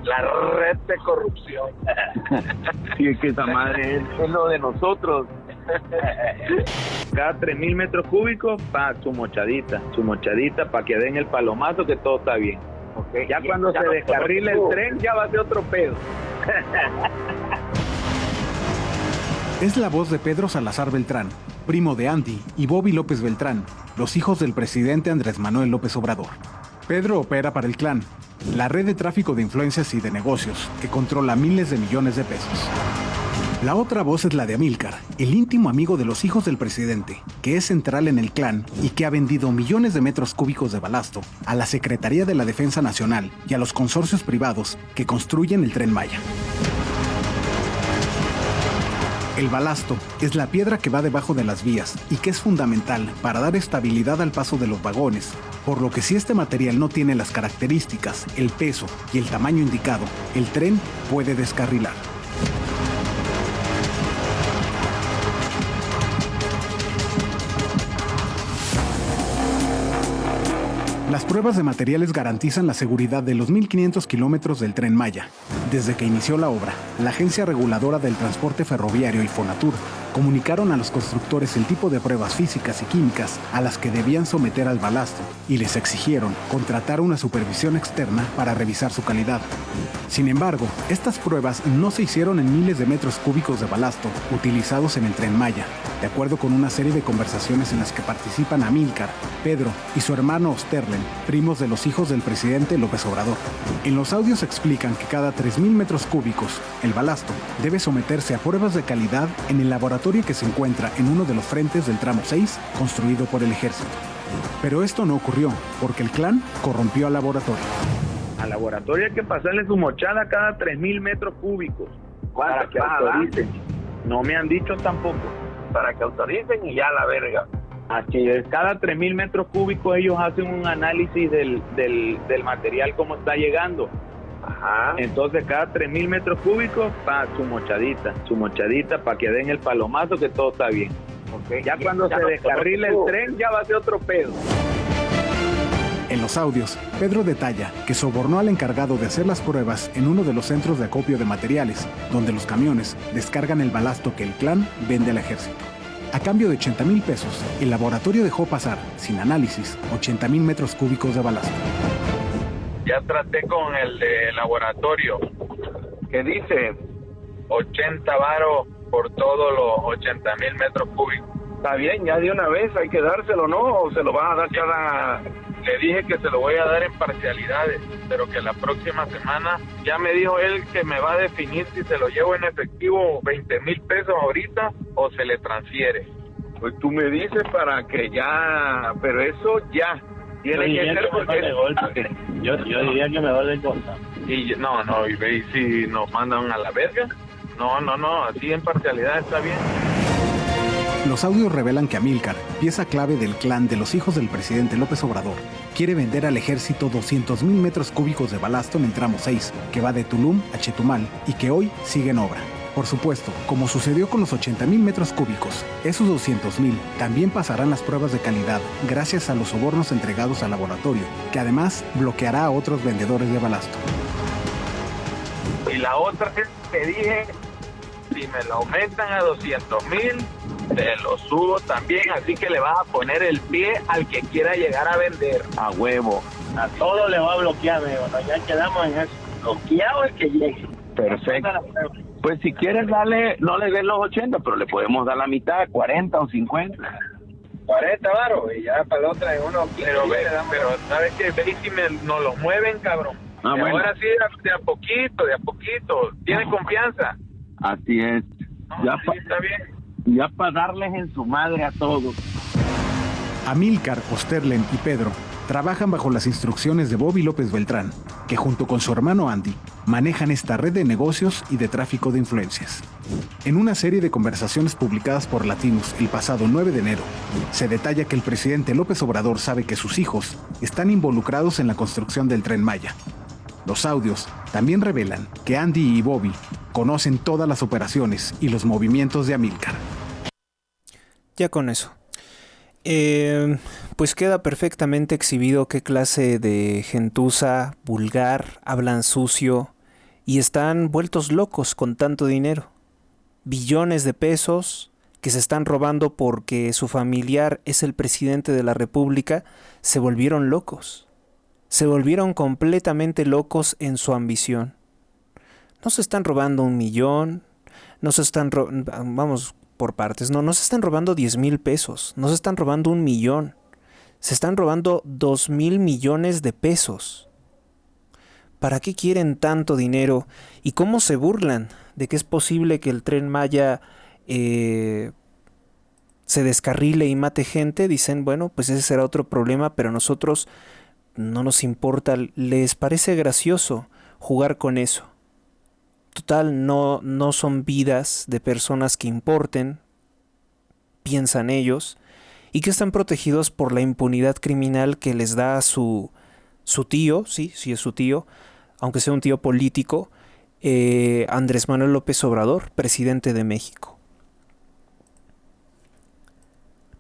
La red de corrupción. Sí, es que esa madre es lo de nosotros. Cada 3,000 metros cúbicos, su mochadita para que den el palomazo que todo está bien. Okay. Ya cuando se descarrile el tren, ya va a ser otro pedo. Es la voz de Pedro Salazar Beltrán, primo de Andy y Bobby López Beltrán, los hijos del presidente Andrés Manuel López Obrador. Pedro opera para el Clan, la red de tráfico de influencias y de negocios que controla miles de millones de pesos. La otra voz es la de Amílcar, el íntimo amigo de los hijos del presidente, que es central en el Clan y que ha vendido millones de metros cúbicos de balasto a la Secretaría de la Defensa Nacional y a los consorcios privados que construyen el Tren Maya. El balasto es la piedra que va debajo de las vías y que es fundamental para dar estabilidad al paso de los vagones, por lo que si este material no tiene las características, el peso y el tamaño indicado, el tren puede descarrilar. Las pruebas de materiales garantizan la seguridad de los 1,500 kilómetros del Tren Maya. Desde que inició la obra, la Agencia Reguladora del Transporte Ferroviario y Fonatur comunicaron a los constructores el tipo de pruebas físicas y químicas a las que debían someter al balasto y les exigieron contratar una supervisión externa para revisar su calidad. Sin embargo, estas pruebas no se hicieron en miles de metros cúbicos de balasto utilizados en el Tren Maya, de acuerdo con una serie de conversaciones en las que participan Amílcar, Pedro y su hermano Osterlen, primos de los hijos del presidente López Obrador. En los audios explican que cada 3,000 metros cúbicos, el balasto debe someterse a pruebas de calidad en el laboratorio que se encuentra en uno de los frentes del tramo 6 construido por el ejército. Pero esto no ocurrió porque el clan corrompió al laboratorio. Al laboratorio hay que pasarle su mochada cada 3,000 metros cúbicos para que autoricen. No me han dicho tampoco. Para que autoricen y ya la verga. Aquí cada 3,000 metros cúbicos ellos hacen un análisis del material como está llegando. Ajá. Entonces cada 3,000 metros cúbicos su mochadita para que den el palomazo que todo está bien. Okay. Ya cuando se descarrile el tren ya va a ser otro pedo. En los audios, Pedro detalla que sobornó al encargado de hacer las pruebas en uno de los centros de acopio de materiales, donde los camiones descargan el balasto que el clan vende al ejército. A cambio de 80,000 pesos, el laboratorio dejó pasar, sin análisis, 80,000 metros cúbicos de balasto. Ya traté con el de laboratorio, que dice 80 varos por todos los 80,000 metros cúbicos. Está bien, ya de una vez hay que dárselo, ¿no? O se lo vas a dar cada... Le dije que se lo voy a dar en parcialidades, pero que la próxima semana ya me dijo él que me va a definir si se lo llevo en efectivo 20,000 pesos ahorita o se le transfiere. Pues tú me dices para que ya, pero eso ya tiene que ser porque... Yo diría que mejor de cosa. Y no, y si nos mandan a la verga. No, así en parcialidad está bien. Los audios revelan que Amílcar, pieza clave del clan de los hijos del presidente López Obrador, quiere vender al ejército 200,000 metros cúbicos de balasto en el tramo 6, que va de Tulum a Chetumal y que hoy sigue en obra. Por supuesto, como sucedió con los 80,000 metros cúbicos, esos 200,000 también pasarán las pruebas de calidad gracias a los sobornos entregados al laboratorio, que además bloqueará a otros vendedores de balasto. Y la otra es que dije, si me lo aumentan a 200,000, te lo subo también, así que le vas a poner el pie al que quiera llegar a vender. A huevo. A todo le va a bloquear, amigo. Ya quedamos en eso. Bloqueado el que llegue. Perfecto. Pues si quieres darle, no le des los 80, pero le podemos dar la mitad, 40 o 50. 40 varos y ya para la otra en uno. Pero ¿sabes qué? Ve si nos lo mueven, cabrón. Bueno. Ahora sí, de a poquito. ¿Tienes confianza? Así es. No, sí, está bien. Ya para darles en su madre a todos. Amílcar, Osterlen y Pedro trabajan bajo las instrucciones de Bobby López Beltrán, que junto con su hermano Andy manejan esta red de negocios y de tráfico de influencias. En una serie de conversaciones publicadas por Latinos el pasado 9 de enero, se detalla que el presidente López Obrador sabe que sus hijos están involucrados en la construcción del Tren Maya. Los audios también revelan que Andy y Bobby conocen todas las operaciones y los movimientos de Amílcar. Ya con eso. Pues queda perfectamente exhibido qué clase de gentuza, vulgar, hablan sucio y están vueltos locos con tanto dinero. Billones de pesos que se están robando porque su familiar es el presidente de la República, se volvieron locos. Se volvieron completamente locos en su ambición. No se están robando 1 millón, no se están vamos por partes, no se están robando 10,000 pesos, no se están robando 1 millón, se están robando 2,000 millones de pesos. ¿Para qué quieren tanto dinero? ¿Y cómo se burlan de que es posible que el Tren Maya se descarrile y mate gente? Dicen, bueno, pues ese será otro problema, pero a nosotros no nos importa. ¿Les parece gracioso jugar con eso? Total, no son vidas de personas que importen, piensan ellos, y que están protegidos por la impunidad criminal que les da su tío, sí es su tío, aunque sea un tío político, Andrés Manuel López Obrador, presidente de México.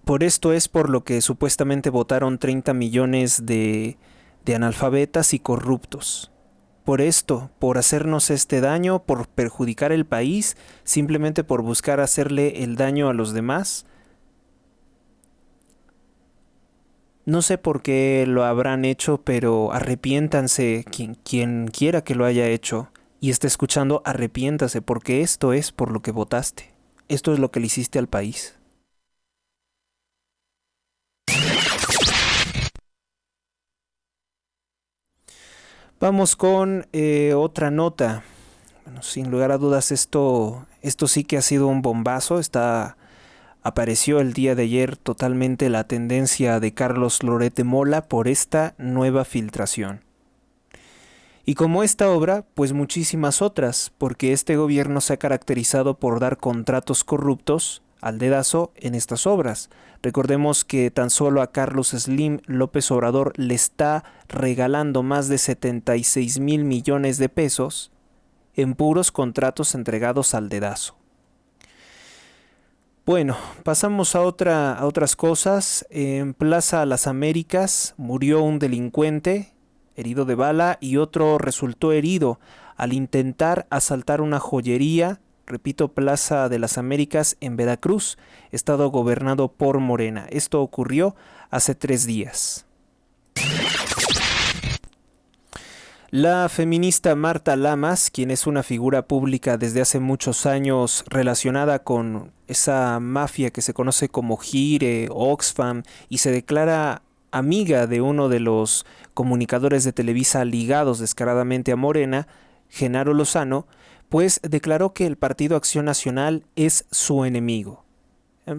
Por esto es por lo que supuestamente votaron 30 millones de analfabetas y corruptos. por esto, por hacernos este daño, por perjudicar el país, simplemente por buscar hacerle el daño a los demás. No sé por qué lo habrán hecho, pero arrepiéntanse, quien quiera que lo haya hecho y esté escuchando, arrepiéntase, porque esto es por lo que votaste. Esto es lo que le hiciste al país. Vamos con otra nota. Bueno, sin lugar a dudas, esto sí que ha sido un bombazo. Apareció el día de ayer totalmente la tendencia de Carlos Loret de Mola por esta nueva filtración. Y como esta obra, pues muchísimas otras, porque este gobierno se ha caracterizado por dar contratos corruptos al dedazo en estas obras. Recordemos que tan solo a Carlos Slim López Obrador le está regalando más de 76,000 millones de pesos en puros contratos entregados al dedazo. Bueno, pasamos a otras cosas. En Plaza Las Américas murió un delincuente herido de bala y otro resultó herido al intentar asaltar una joyería, repito, Plaza de las Américas en Veracruz, estado gobernado por Morena. Esto ocurrió hace 3 días. La feminista Marta Lamas, quien es una figura pública desde hace muchos años relacionada con esa mafia que se conoce como Gire, Oxfam, y se declara amiga de uno de los comunicadores de Televisa ligados descaradamente a Morena, Genaro Lozano, pues declaró que el Partido Acción Nacional es su enemigo.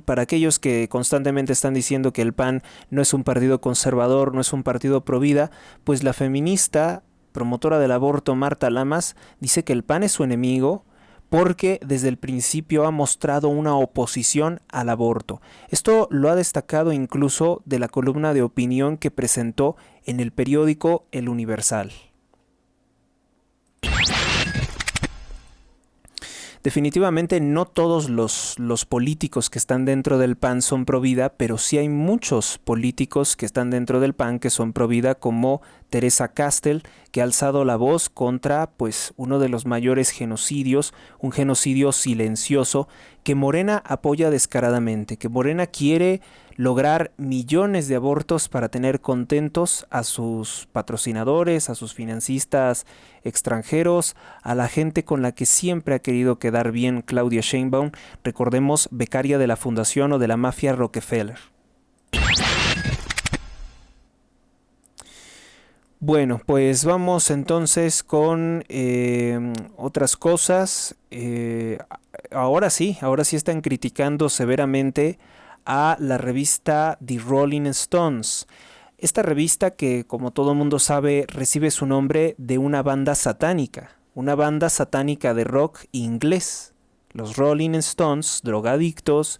Para aquellos que constantemente están diciendo que el PAN no es un partido conservador, no es un partido pro vida, pues la feminista promotora del aborto Marta Lamas dice que el PAN es su enemigo porque desde el principio ha mostrado una oposición al aborto. Esto lo ha destacado incluso de la columna de opinión que presentó en el periódico El Universal. Definitivamente no todos los políticos que están dentro del PAN son pro vida, pero sí hay muchos políticos que están dentro del PAN que son pro vida, como Teresa Castel, que ha alzado la voz contra pues uno de los mayores genocidios, un genocidio silencioso que Morena apoya descaradamente, que Morena quiere lograr millones de abortos para tener contentos a sus patrocinadores, a sus financistas extranjeros, a la gente con la que siempre ha querido quedar bien Claudia Sheinbaum, recordemos, becaria de la fundación o de la mafia Rockefeller. Bueno, pues vamos entonces con otras cosas. Ahora sí están criticando severamente a la revista The Rolling Stones. Esta revista que, como todo mundo sabe, recibe su nombre de una banda satánica de rock inglés. Los Rolling Stones, drogadictos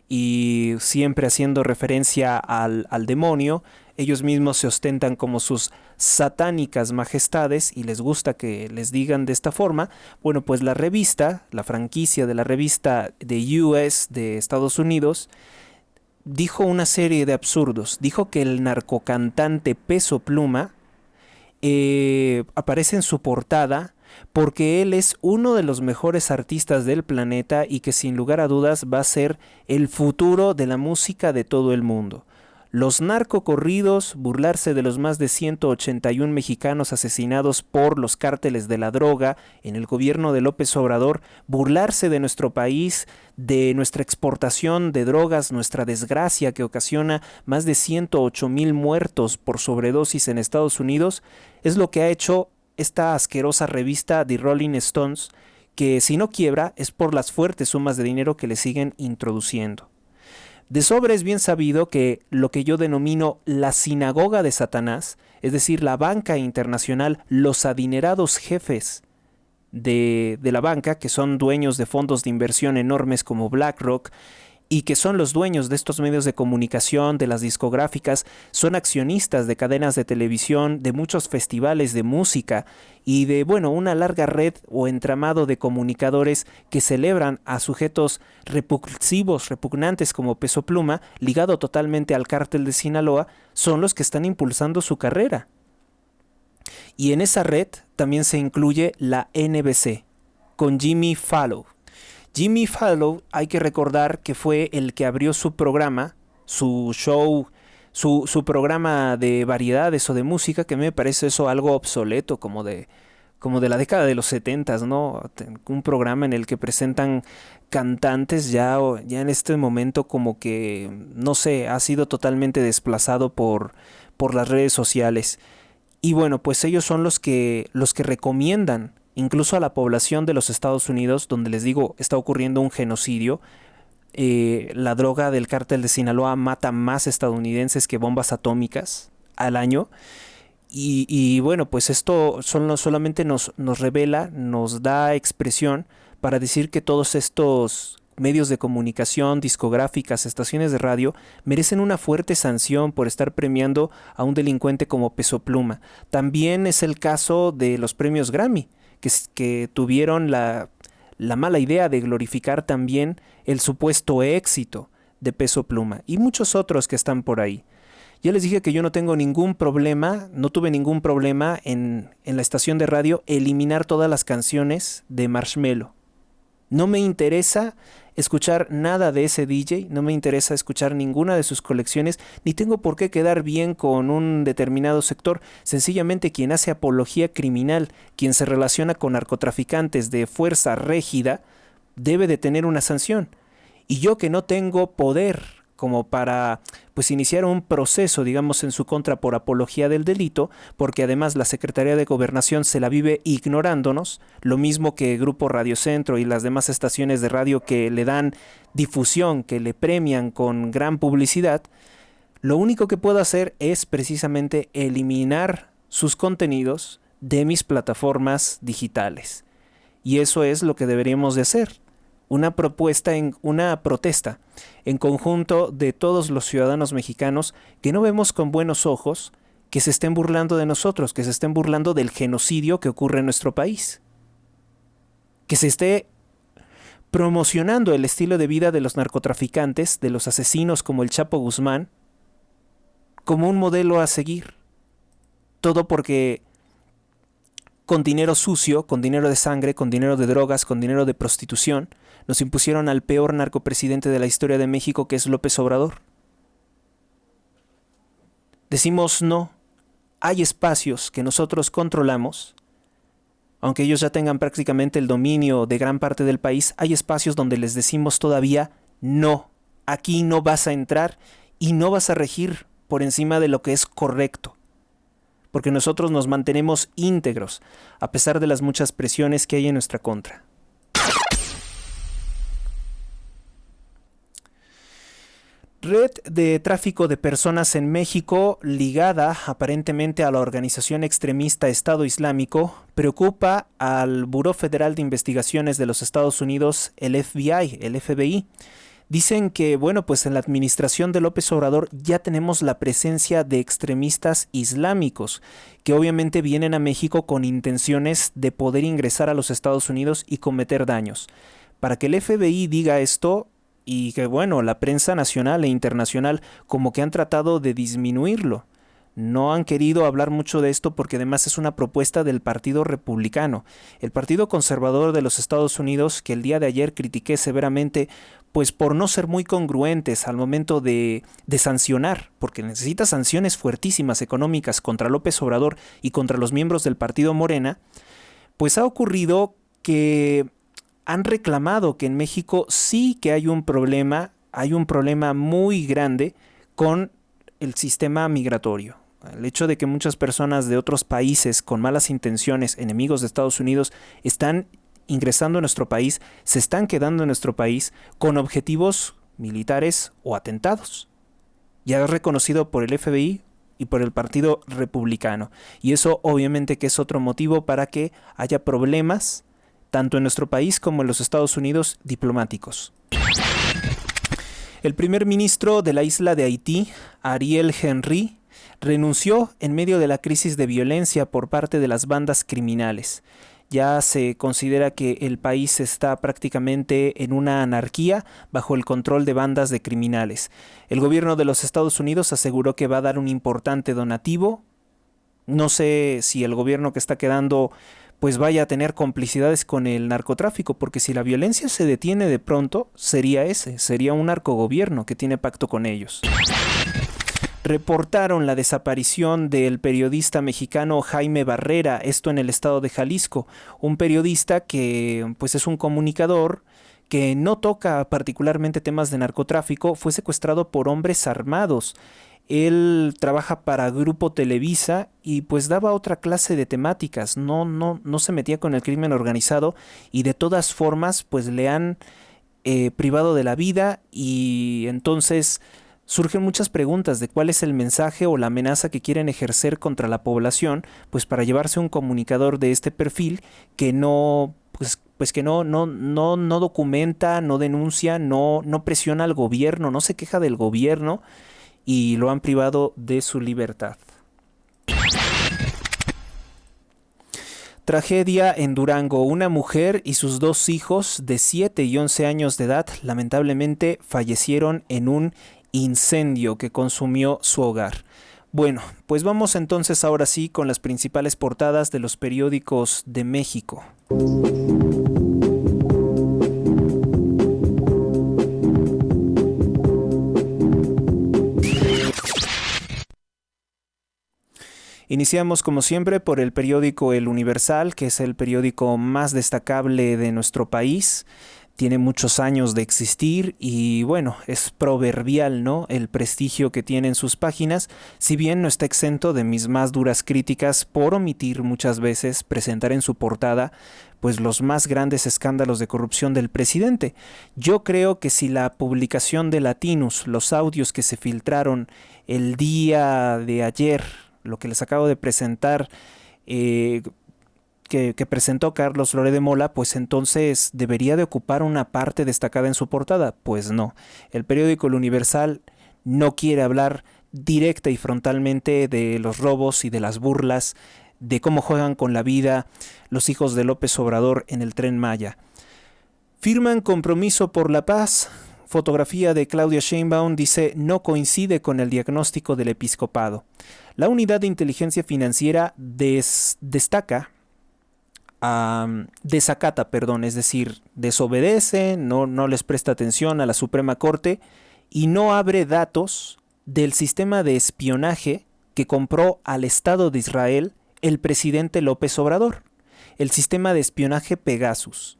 y siempre haciendo referencia al demonio. Ellos mismos se ostentan como sus satánicas majestades y les gusta que les digan de esta forma. Bueno, pues la revista, la franquicia de la revista de US de Estados Unidos, dijo una serie de absurdos. Dijo que el narcocantante Peso Pluma aparece en su portada porque él es uno de los mejores artistas del planeta y que sin lugar a dudas va a ser el futuro de la música de todo el mundo. Los narcocorridos, burlarse de los más de 181 mexicanos asesinados por los cárteles de la droga en el gobierno de López Obrador, burlarse de nuestro país, de nuestra exportación de drogas, nuestra desgracia que ocasiona más de 108,000 muertos por sobredosis en Estados Unidos, es lo que ha hecho esta asquerosa revista The Rolling Stones, que si no quiebra es por las fuertes sumas de dinero que le siguen introduciendo. De sobra es bien sabido que lo que yo denomino la sinagoga de Satanás, es decir, la banca internacional, los adinerados jefes de la banca, que son dueños de fondos de inversión enormes como BlackRock, y que son los dueños de estos medios de comunicación, de las discográficas, son accionistas de cadenas de televisión, de muchos festivales de música y de, bueno, una larga red o entramado de comunicadores que celebran a sujetos repulsivos, repugnantes como Peso Pluma, ligado totalmente al cártel de Sinaloa, son los que están impulsando su carrera. Y en esa red también se incluye la NBC, con Jimmy Fallon. Jimmy Fallon, hay que recordar que fue el que abrió su programa, su show, su programa de variedades o de música, que me parece eso algo obsoleto, como de la década de los 70, ¿no? Un programa en el que presentan cantantes ya en este momento como que, no sé, ha sido totalmente desplazado por las redes sociales. Y bueno, pues ellos son los que recomiendan incluso a la población de los Estados Unidos, donde les digo, está ocurriendo un genocidio. La droga del cártel de Sinaloa mata más estadounidenses que bombas atómicas al año. Y bueno, pues esto solamente nos revela, nos da expresión para decir que todos estos medios de comunicación, discográficas, estaciones de radio, merecen una fuerte sanción por estar premiando a un delincuente como Peso Pluma. También es el caso de los premios Grammy, que tuvieron la mala idea de glorificar también el supuesto éxito de Peso Pluma y muchos otros que están por ahí. Ya les dije que yo no tengo ningún problema, no tuve ningún problema en la estación de radio eliminar todas las canciones de Marshmello. No me interesa escuchar nada de ese DJ, no me interesa escuchar ninguna de sus colecciones, ni tengo por qué quedar bien con un determinado sector. Sencillamente quien hace apología criminal, quien se relaciona con narcotraficantes de fuerza rígida, debe de tener una sanción. Y yo, que no tengo poder como para pues iniciar un proceso, digamos, en su contra por apología del delito, porque además la Secretaría de Gobernación se la vive ignorándonos, lo mismo que Grupo Radio Centro y las demás estaciones de radio que le dan difusión, que le premian con gran publicidad. Lo único que puedo hacer es precisamente eliminar sus contenidos de mis plataformas digitales. Y eso es lo que deberíamos de hacer. Una protesta en conjunto de todos los ciudadanos mexicanos que no vemos con buenos ojos que se estén burlando de nosotros, que se estén burlando del genocidio que ocurre en nuestro país, que se esté promocionando el estilo de vida de los narcotraficantes, de los asesinos como el Chapo Guzmán, como un modelo a seguir. Todo porque con dinero sucio, con dinero de sangre, con dinero de drogas, con dinero de prostitución, nos impusieron al peor narcopresidente de la historia de México, que es López Obrador. Decimos no, hay espacios que nosotros controlamos, aunque ellos ya tengan prácticamente el dominio de gran parte del país, hay espacios donde les decimos todavía no, aquí no vas a entrar y no vas a regir por encima de lo que es correcto. Porque nosotros nos mantenemos íntegros, a pesar de las muchas presiones que hay en nuestra contra. Red de tráfico de personas en México, ligada aparentemente a la organización extremista Estado Islámico, preocupa al Buró Federal de Investigaciones de los Estados Unidos, el FBI. Dicen que, bueno, pues en la administración de López Obrador ya tenemos la presencia de extremistas islámicos, que obviamente vienen a México con intenciones de poder ingresar a los Estados Unidos y cometer daños. Para que el FBI diga esto, y que, bueno, la prensa nacional e internacional como que han tratado de disminuirlo. No han querido hablar mucho de esto porque además es una propuesta del Partido Republicano. El Partido Conservador de los Estados Unidos, que el día de ayer critiqué severamente, pues por no ser muy congruentes al momento de sancionar, porque necesita sanciones fuertísimas económicas contra López Obrador y contra los miembros del Partido Morena, pues ha ocurrido que han reclamado que en México sí que hay un problema muy grande con el sistema migratorio. El hecho de que muchas personas de otros países con malas intenciones, enemigos de Estados Unidos, están ingresando a nuestro país, se están quedando en nuestro país con objetivos militares o atentados. Ya es reconocido por el FBI y por el Partido Republicano. Y eso obviamente que es otro motivo para que haya problemas tanto en nuestro país como en los Estados Unidos diplomáticos. El primer ministro de la isla de Haití, Ariel Henry, renunció en medio de la crisis de violencia por parte de las bandas criminales. Ya se considera que el país está prácticamente en una anarquía bajo el control de bandas de criminales. El gobierno de los Estados Unidos aseguró que va a dar un importante donativo No sé si el gobierno que está quedando pues vaya a tener complicidades con el narcotráfico, porque si la violencia se detiene de pronto, sería un narcogobierno que tiene pacto con ellos. Reportaron la desaparición del periodista mexicano Jaime Barrera, esto en el estado de Jalisco, un periodista que pues es un comunicador que no toca particularmente temas de narcotráfico, fue secuestrado por hombres armados. Él trabaja para Grupo Televisa y pues daba otra clase de temáticas, no se metía con el crimen organizado y de todas formas pues le han privado de la vida y entonces surgen muchas preguntas de cuál es el mensaje o la amenaza que quieren ejercer contra la población, pues para llevarse un comunicador de este perfil que no documenta, no denuncia, no presiona al gobierno, no se queja del gobierno y lo han privado de su libertad. Tragedia en Durango. Una mujer y sus 2 hijos de 7 y 11 años de edad lamentablemente fallecieron en un incendio que consumió su hogar. Bueno, pues vamos entonces ahora sí con las principales portadas de los periódicos de México. Iniciamos como siempre por el periódico El Universal, que es el periódico más destacable de nuestro país. Tiene muchos años de existir y bueno, es proverbial, ¿no?, el prestigio que tiene en sus páginas, si bien no está exento de mis más duras críticas por omitir muchas veces presentar en su portada pues los más grandes escándalos de corrupción del presidente. Yo creo que si la publicación de Latinus, los audios que se filtraron el día de ayer, lo que les acabo de presentar, que presentó Carlos Loret de Mola, pues entonces debería de ocupar una parte destacada en su portada. Pues no, el periódico El Universal no quiere hablar directa y frontalmente de los robos y de las burlas, de cómo juegan con la vida los hijos de López Obrador en el Tren Maya. Firman compromiso por la paz. Fotografía de Claudia Sheinbaum dice no coincide con el diagnóstico del episcopado. La unidad de inteligencia financiera desacata, es decir, desobedece, no les presta atención a la Suprema Corte y no abre datos del sistema de espionaje que compró al Estado de Israel el presidente López Obrador, el sistema de espionaje Pegasus.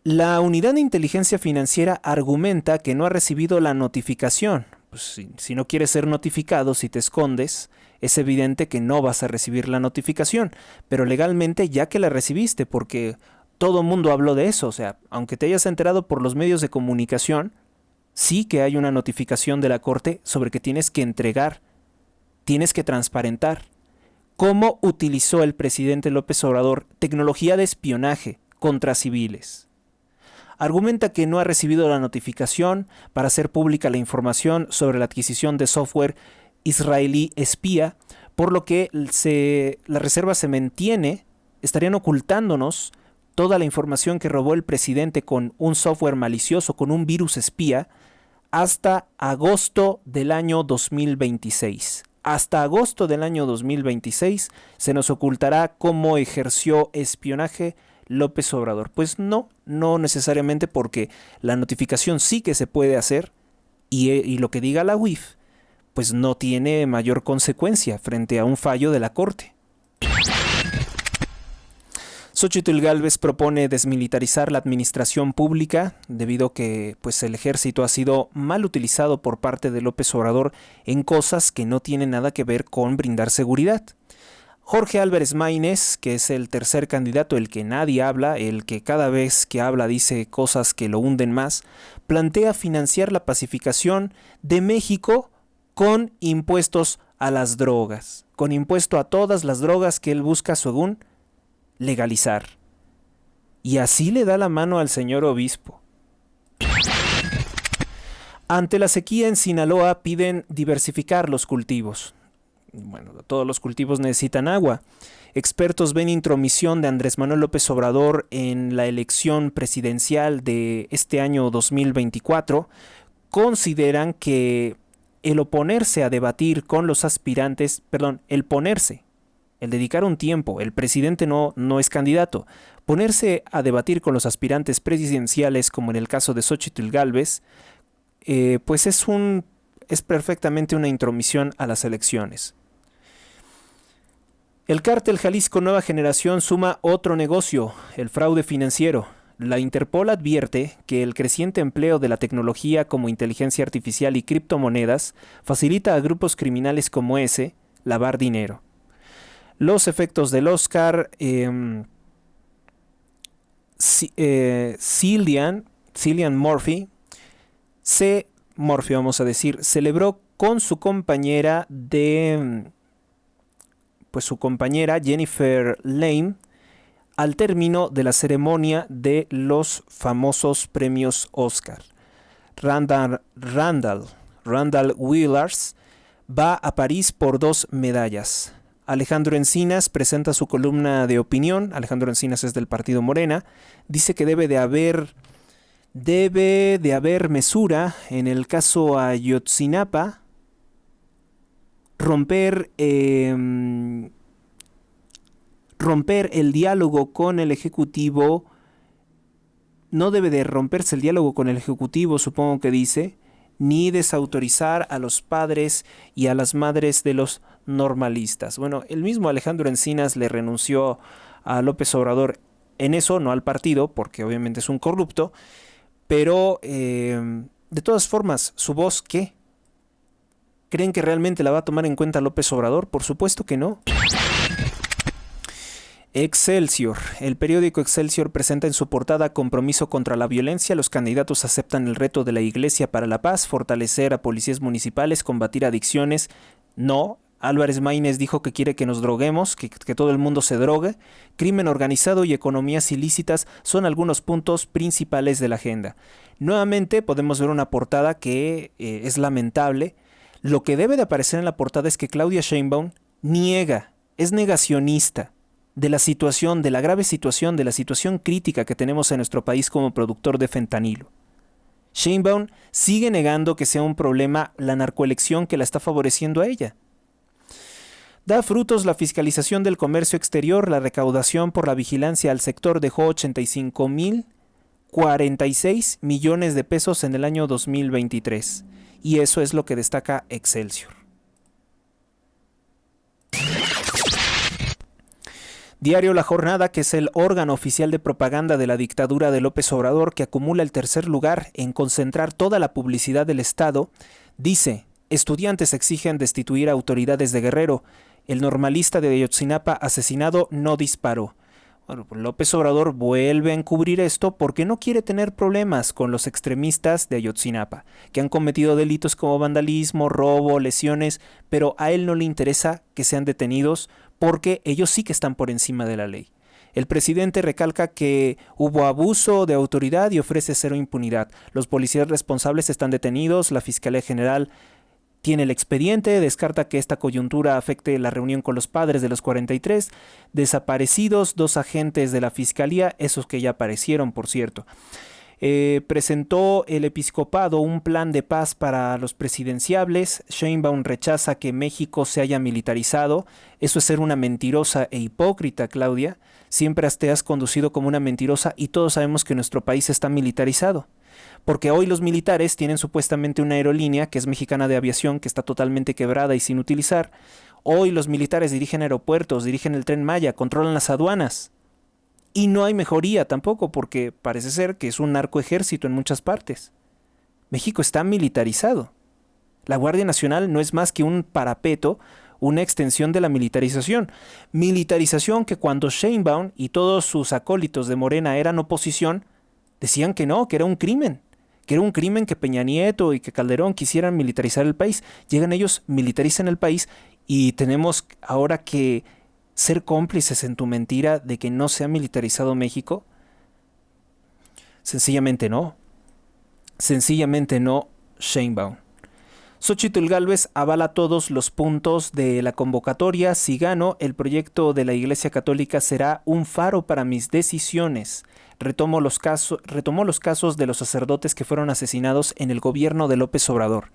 La unidad de inteligencia financiera argumenta que no ha recibido la notificación. Pues si no quieres ser notificado, si te escondes, es evidente que no vas a recibir la notificación, pero legalmente ya que la recibiste, porque todo el mundo habló de eso, o sea, aunque te hayas enterado por los medios de comunicación, sí que hay una notificación de la Corte sobre que tienes que entregar, tienes que transparentar cómo utilizó el presidente López Obrador tecnología de espionaje contra civiles. Argumenta que no ha recibido la notificación para hacer pública la información sobre la adquisición de software israelí espía, por lo que la reserva se mantiene, estarían ocultándonos toda la información que robó el presidente con un software malicioso, con un virus espía, hasta agosto del año 2026. Hasta agosto del año 2026 se nos ocultará cómo ejerció espionaje López Obrador. Pues no necesariamente, porque la notificación sí que se puede hacer y lo que diga la UIF pues no tiene mayor consecuencia frente a un fallo de la Corte. Xóchitl Gálvez propone desmilitarizar la administración pública debido a que pues, el ejército ha sido mal utilizado por parte de López Obrador en cosas que no tienen nada que ver con brindar seguridad. Jorge Álvarez Maínez, que es el tercer candidato, el que nadie habla, el que cada vez que habla dice cosas que lo hunden más, plantea financiar la pacificación de México con impuestos a las drogas, con impuesto a todas las drogas que él busca, según, legalizar. Y así le da la mano al señor obispo. Ante la sequía en Sinaloa piden diversificar los cultivos. Bueno, todos los cultivos necesitan agua. Expertos ven intromisión de Andrés Manuel López Obrador en la elección presidencial de este año 2024. Consideran que el oponerse a debatir con los aspirantes, el dedicar un tiempo, el presidente no es candidato, ponerse a debatir con los aspirantes presidenciales, como en el caso de Xóchitl Gálvez, pues es perfectamente una intromisión a las elecciones. El cártel Jalisco Nueva Generación suma otro negocio, el fraude financiero. La Interpol advierte que el creciente empleo de la tecnología como inteligencia artificial y criptomonedas facilita a grupos criminales como ese lavar dinero. Los efectos del Oscar, Cillian Murphy, vamos a decir, celebró con su compañera su compañera Jennifer Lane al término de la ceremonia de los famosos premios Oscar. Randall Willars va a París por 2 medallas. Alejandro Encinas presenta su columna de opinión. Alejandro Encinas es del partido Morena. Dice que debe de haber mesura en el caso Ayotzinapa, romper el diálogo con el Ejecutivo. No debe de romperse el diálogo con el Ejecutivo, supongo que dice, ni desautorizar a los padres y a las madres de los normalistas. Bueno, el mismo Alejandro Encinas le renunció a López Obrador en eso, no al partido, porque obviamente es un corrupto, pero de todas formas, ¿su voz qué? ¿Creen que realmente la va a tomar en cuenta López Obrador? Por supuesto que no. Excelsior. El periódico Excelsior presenta en su portada compromiso contra la violencia. Los candidatos aceptan el reto de la Iglesia para la Paz, fortalecer a policías municipales, combatir adicciones. No. Álvarez Maínez dijo que quiere que nos droguemos, que todo el mundo se drogue. Crimen organizado y economías ilícitas son algunos puntos principales de la agenda. Nuevamente podemos ver una portada que es lamentable. Lo que debe de aparecer en la portada es que Claudia Sheinbaum es negacionista de la situación, de la grave situación, de la situación crítica que tenemos en nuestro país como productor de fentanilo. Sheinbaum sigue negando que sea un problema la narcoelección que la está favoreciendo a ella. Da frutos la fiscalización del comercio exterior. La recaudación por la vigilancia al sector dejó 85,046 millones de pesos en el año 2023. Y eso es lo que destaca Excelsior. Diario La Jornada, que es el órgano oficial de propaganda de la dictadura de López Obrador, que acumula el tercer lugar en concentrar toda la publicidad del Estado, dice: estudiantes exigen destituir a autoridades de Guerrero. El normalista de Ayotzinapa asesinado no disparó. Bueno, López Obrador vuelve a encubrir esto porque no quiere tener problemas con los extremistas de Ayotzinapa, que han cometido delitos como vandalismo, robo, lesiones, pero a él no le interesa que sean detenidos porque ellos sí que están por encima de la ley. El presidente recalca que hubo abuso de autoridad y ofrece cero impunidad. Los policías responsables están detenidos, la Fiscalía General tiene el expediente, descarta que esta coyuntura afecte la reunión con los padres de los 43 desaparecidos, 2 agentes de la Fiscalía, esos que ya aparecieron, por cierto. Presentó el episcopado un plan de paz para los presidenciables. Sheinbaum rechaza que México se haya militarizado. Eso es ser una mentirosa e hipócrita, Claudia. Siempre te has conducido como una mentirosa y todos sabemos que nuestro país está militarizado. Porque hoy los militares tienen supuestamente una aerolínea que es Mexicana de Aviación, que está totalmente quebrada y sin utilizar. Hoy los militares dirigen aeropuertos, dirigen el Tren Maya, controlan las aduanas. Y no hay mejoría tampoco, porque parece ser que es un narcoejército en muchas partes. México está militarizado. La Guardia Nacional no es más que un parapeto, una extensión de la militarización. Militarización que cuando Sheinbaum y todos sus acólitos de Morena eran oposición, decían que no, que era un crimen. Que era un crimen que Peña Nieto y que Calderón quisieran militarizar el país. Llegan ellos, militarizan el país y tenemos ahora que ser cómplices en tu mentira de que no se ha militarizado México. Sencillamente no. Sencillamente no, Sheinbaum. Xóchitl Gálvez avala todos los puntos de la convocatoria. Si gano, el proyecto de la Iglesia Católica será un faro para mis decisiones. Retomó los casos de los sacerdotes que fueron asesinados en el gobierno de López Obrador.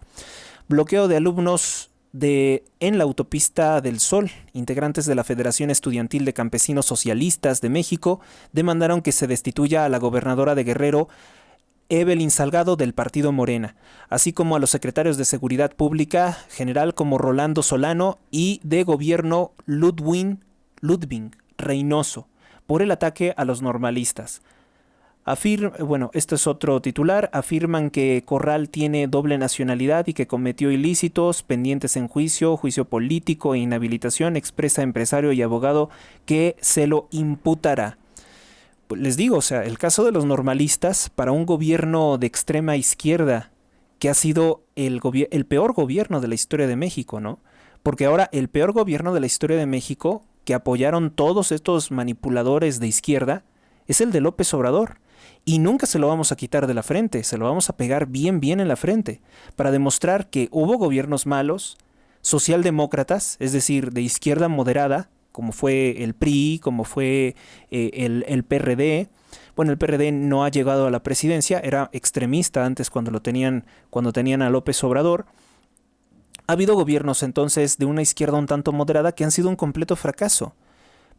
Bloqueo de alumnos en la autopista del Sol. Integrantes de la Federación Estudiantil de Campesinos Socialistas de México demandaron que se destituya a la gobernadora de Guerrero, Evelyn Salgado, del partido Morena, así como a los secretarios de Seguridad Pública General como Rolando Solano y de Gobierno Ludwig Reynoso, por el ataque a los normalistas. Esto es otro titular. Afirman que Corral tiene doble nacionalidad y que cometió ilícitos pendientes en juicio político e inhabilitación. Expresa empresario y abogado que se lo imputará. Pues les digo, o sea, el caso de los normalistas para un gobierno de extrema izquierda que ha sido el peor gobierno de la historia de México, ¿no? Porque ahora el peor gobierno de la historia de México que apoyaron todos estos manipuladores de izquierda es el de López Obrador. Y nunca se lo vamos a quitar de la frente, se lo vamos a pegar bien en la frente, para demostrar que hubo gobiernos malos, socialdemócratas, es decir, de izquierda moderada, como fue el PRI, como fue el PRD. Bueno, el PRD no ha llegado a la presidencia, era extremista antes cuando tenían a López Obrador. Ha habido gobiernos entonces de una izquierda un tanto moderada que han sido un completo fracaso.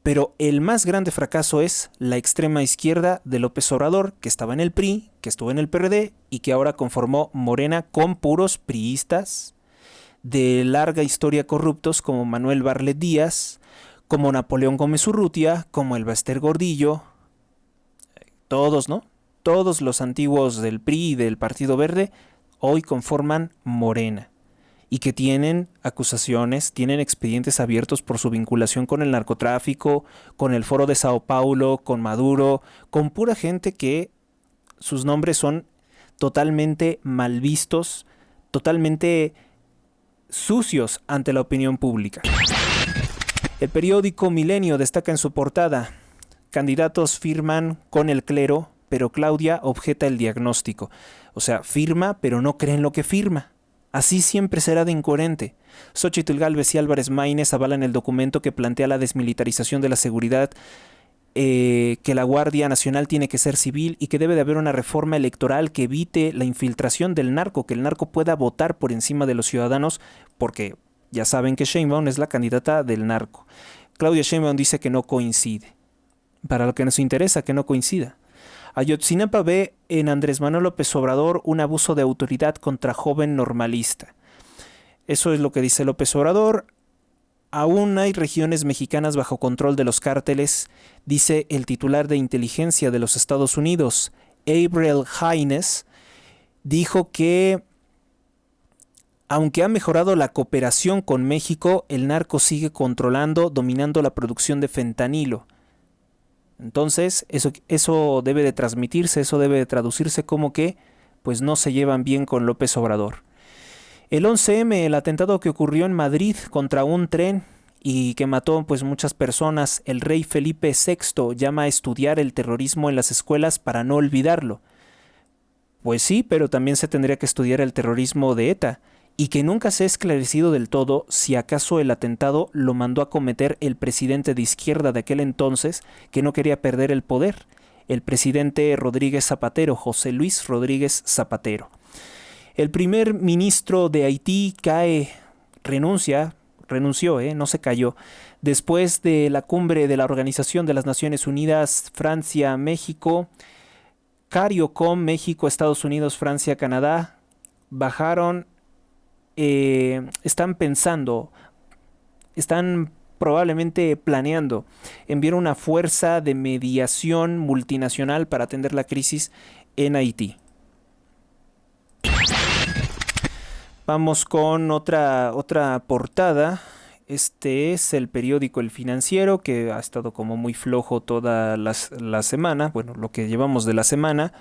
Pero el más grande fracaso es la extrema izquierda de López Obrador, que estaba en el PRI, que estuvo en el PRD y que ahora conformó Morena con puros priistas de larga historia corruptos como Manuel Barlet Díaz, como Napoleón Gómez Urrutia, como el Baster Gordillo, todos, ¿no? Todos los antiguos del PRI y del Partido Verde hoy conforman Morena. Y que tienen acusaciones, tienen expedientes abiertos por su vinculación con el narcotráfico, con el Foro de Sao Paulo, con Maduro, con pura gente que sus nombres son totalmente mal vistos, totalmente sucios ante la opinión pública. El periódico Milenio destaca en su portada: candidatos firman con el clero, pero Claudia objeta el diagnóstico. O sea, firma, pero no creen lo que firma. Así siempre será de incoherente. Xóchitl Gálvez y Álvarez Maínez avalan el documento que plantea la desmilitarización de la seguridad, que la Guardia Nacional tiene que ser civil y que debe de haber una reforma electoral que evite la infiltración del narco, que el narco pueda votar por encima de los ciudadanos, porque ya saben que Sheinbaum es la candidata del narco. Claudia Sheinbaum dice que no coincide. Para lo que nos interesa, que no coincida. Ayotzinapa ve en Andrés Manuel López Obrador un abuso de autoridad contra joven normalista. Eso es lo que dice López Obrador. Aún hay regiones mexicanas bajo control de los cárteles, dice el titular de inteligencia de los Estados Unidos, Avril Haines, dijo que aunque ha mejorado la cooperación con México, el narco sigue dominando la producción de fentanilo. Entonces, eso debe de transmitirse, eso debe de traducirse como que pues no se llevan bien con López Obrador. El 11M, el atentado que ocurrió en Madrid contra un tren y que mató pues muchas personas, el rey Felipe VI llama a estudiar el terrorismo en las escuelas para no olvidarlo. Pues sí, pero también se tendría que estudiar el terrorismo de ETA, y que nunca se ha esclarecido del todo si acaso el atentado lo mandó a cometer el presidente de izquierda de aquel entonces, que no quería perder el poder, el presidente Rodríguez Zapatero, José Luis Rodríguez Zapatero. El primer ministro de Haití renunció, no se cayó, después de la cumbre de la Organización de las Naciones Unidas, Francia, México, CARICOM, México, Estados Unidos, Francia, Canadá, están probablemente planeando enviar una fuerza de mediación multinacional para atender la crisis en Haití. Vamos con otra portada. Este es el periódico El Financiero, que ha estado como muy flojo toda la semana, bueno, lo que llevamos de la semana.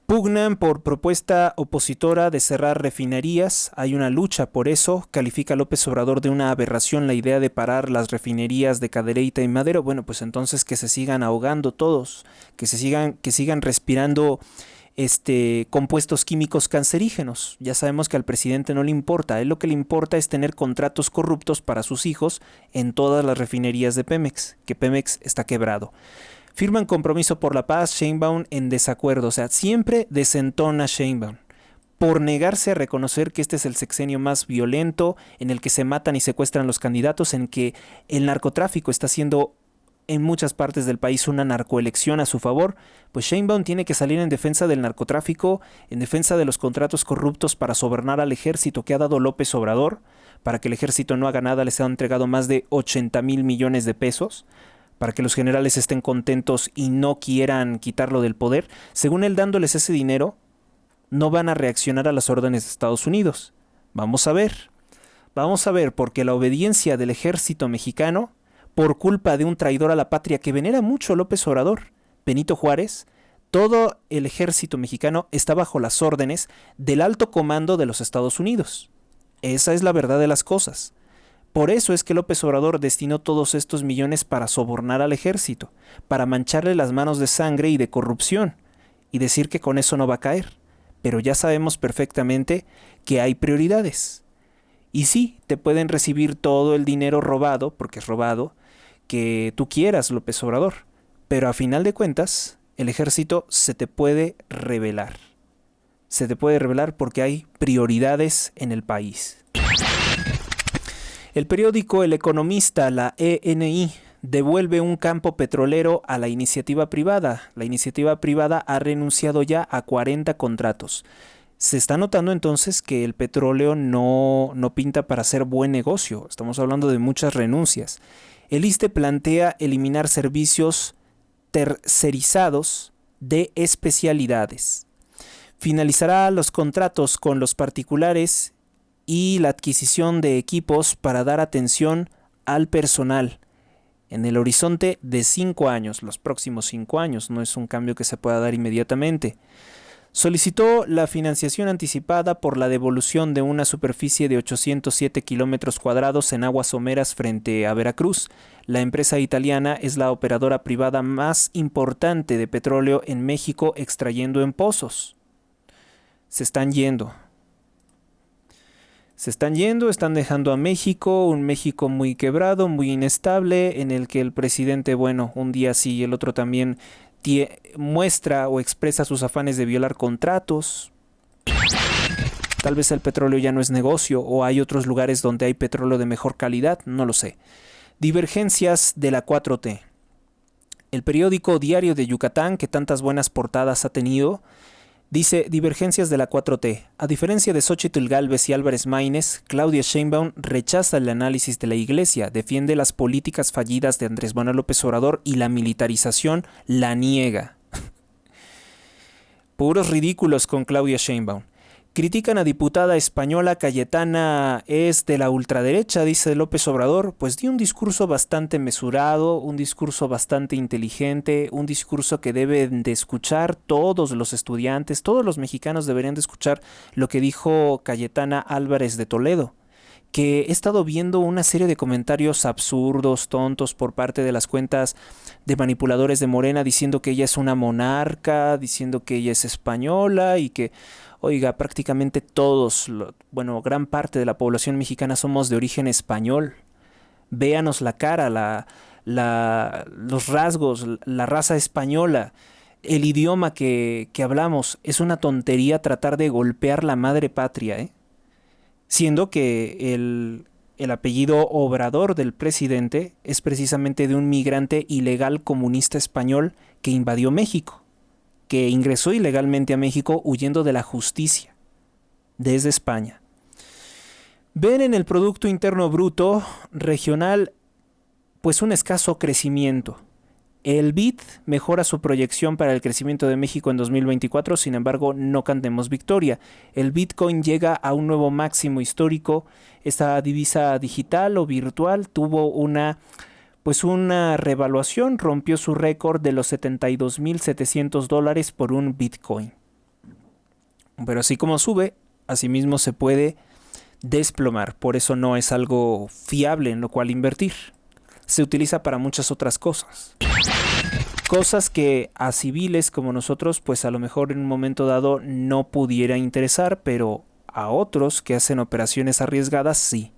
Pugnan por propuesta opositora de cerrar refinerías. Hay una lucha por eso. Califica López Obrador de una aberración la idea de parar las refinerías de Cadereyta y Madero. Bueno, pues entonces que se sigan ahogando todos, que sigan respirando compuestos químicos cancerígenos. Ya sabemos que al presidente no le importa. A él lo que le importa es tener contratos corruptos para sus hijos en todas las refinerías de Pemex, que Pemex está quebrado. Firman compromiso por la paz, Sheinbaum en desacuerdo. O sea, siempre desentona Sheinbaum. por negarse a reconocer que este es el sexenio más violento, en el que se matan y secuestran los candidatos, en que el narcotráfico está haciendo en muchas partes del país una narcoelección a su favor, pues Sheinbaum tiene que salir en defensa del narcotráfico, en defensa de los contratos corruptos para sobornar al ejército que ha dado López Obrador, para que el ejército no haga nada, les ha entregado más de 80,000 millones de pesos, para que los generales estén contentos y no quieran quitarlo del poder. Según él, dándoles ese dinero, no van a reaccionar a las órdenes de Estados Unidos. Vamos a ver, porque la obediencia del ejército mexicano, por culpa de un traidor a la patria que venera mucho López Obrador, Benito Juárez, todo el ejército mexicano está bajo las órdenes del alto comando de los Estados Unidos. Esa es la verdad de las cosas. Por eso es que López Obrador destinó todos estos millones para sobornar al ejército, para mancharle las manos de sangre y de corrupción, y decir que con eso no va a caer. Pero ya sabemos perfectamente que hay prioridades. Y sí, te pueden recibir todo el dinero robado, porque es robado, que tú quieras, López Obrador. Pero a final de cuentas, el ejército se te puede rebelar. Se te puede rebelar porque hay prioridades en el país. El periódico El Economista, la ENI, devuelve un campo petrolero a la iniciativa privada. La iniciativa privada ha renunciado ya a 40 contratos. Se está notando entonces que el petróleo no pinta para ser buen negocio. Estamos hablando de muchas renuncias. El ISSSTE plantea eliminar servicios tercerizados de especialidades. Finalizará los contratos con los particulares y la adquisición de equipos para dar atención al personal en el horizonte de 5 años, los próximos 5 años. No es un cambio que se pueda dar inmediatamente. Solicitó la financiación anticipada por la devolución de una superficie de 807 kilómetros cuadrados en aguas someras frente a Veracruz. La empresa italiana es la operadora privada más importante de petróleo en México, extrayendo en pozos. Se están yendo, están dejando a México, un México muy quebrado, muy inestable, en el que el presidente, bueno, un día sí y el otro también muestra o expresa sus afanes de violar contratos. Tal vez el petróleo ya no es negocio, o hay otros lugares donde hay petróleo de mejor calidad, no lo sé. Divergencias de la 4T. El periódico Diario de Yucatán, que tantas buenas portadas ha tenido, dice: divergencias de la 4T. A diferencia de Xóchitl Gálvez y Álvarez Maínez, Claudia Sheinbaum rechaza el análisis de la Iglesia, defiende las políticas fallidas de Andrés Manuel López Obrador y la militarización la niega. Puros ridículos con Claudia Sheinbaum. Critican a diputada española Cayetana, es de la ultraderecha, dice López Obrador. Pues dio un discurso bastante mesurado, un discurso bastante inteligente, un discurso que deben de escuchar todos los estudiantes, todos los mexicanos deberían de escuchar lo que dijo Cayetana Álvarez de Toledo. Que he estado viendo una serie de comentarios absurdos, tontos por parte de las cuentas de manipuladores de Morena, diciendo que ella es una monarca, diciendo que ella es española y que, oiga, prácticamente todos, gran parte de la población mexicana somos de origen español. Véanos la cara, los rasgos, la raza española, el idioma que hablamos. Es una tontería tratar de golpear la madre patria, ¿eh? Siendo que el apellido Obrador del presidente es precisamente de un migrante ilegal comunista español que invadió México, que ingresó ilegalmente a México huyendo de la justicia desde España. Ven en el Producto Interno Bruto regional pues un escaso crecimiento. El BID mejora su proyección para el crecimiento de México en 2024, sin embargo, no cantemos victoria. El Bitcoin llega a un nuevo máximo histórico. Esta divisa digital o virtual tuvo una revaluación, rompió su récord de los $72,700 por un Bitcoin. Pero así como sube, asimismo se puede desplomar. Por eso no es algo fiable en lo cual invertir. Se utiliza para muchas otras cosas. Cosas que a civiles como nosotros, pues a lo mejor en un momento dado no pudiera interesar, pero a otros que hacen operaciones arriesgadas, sí.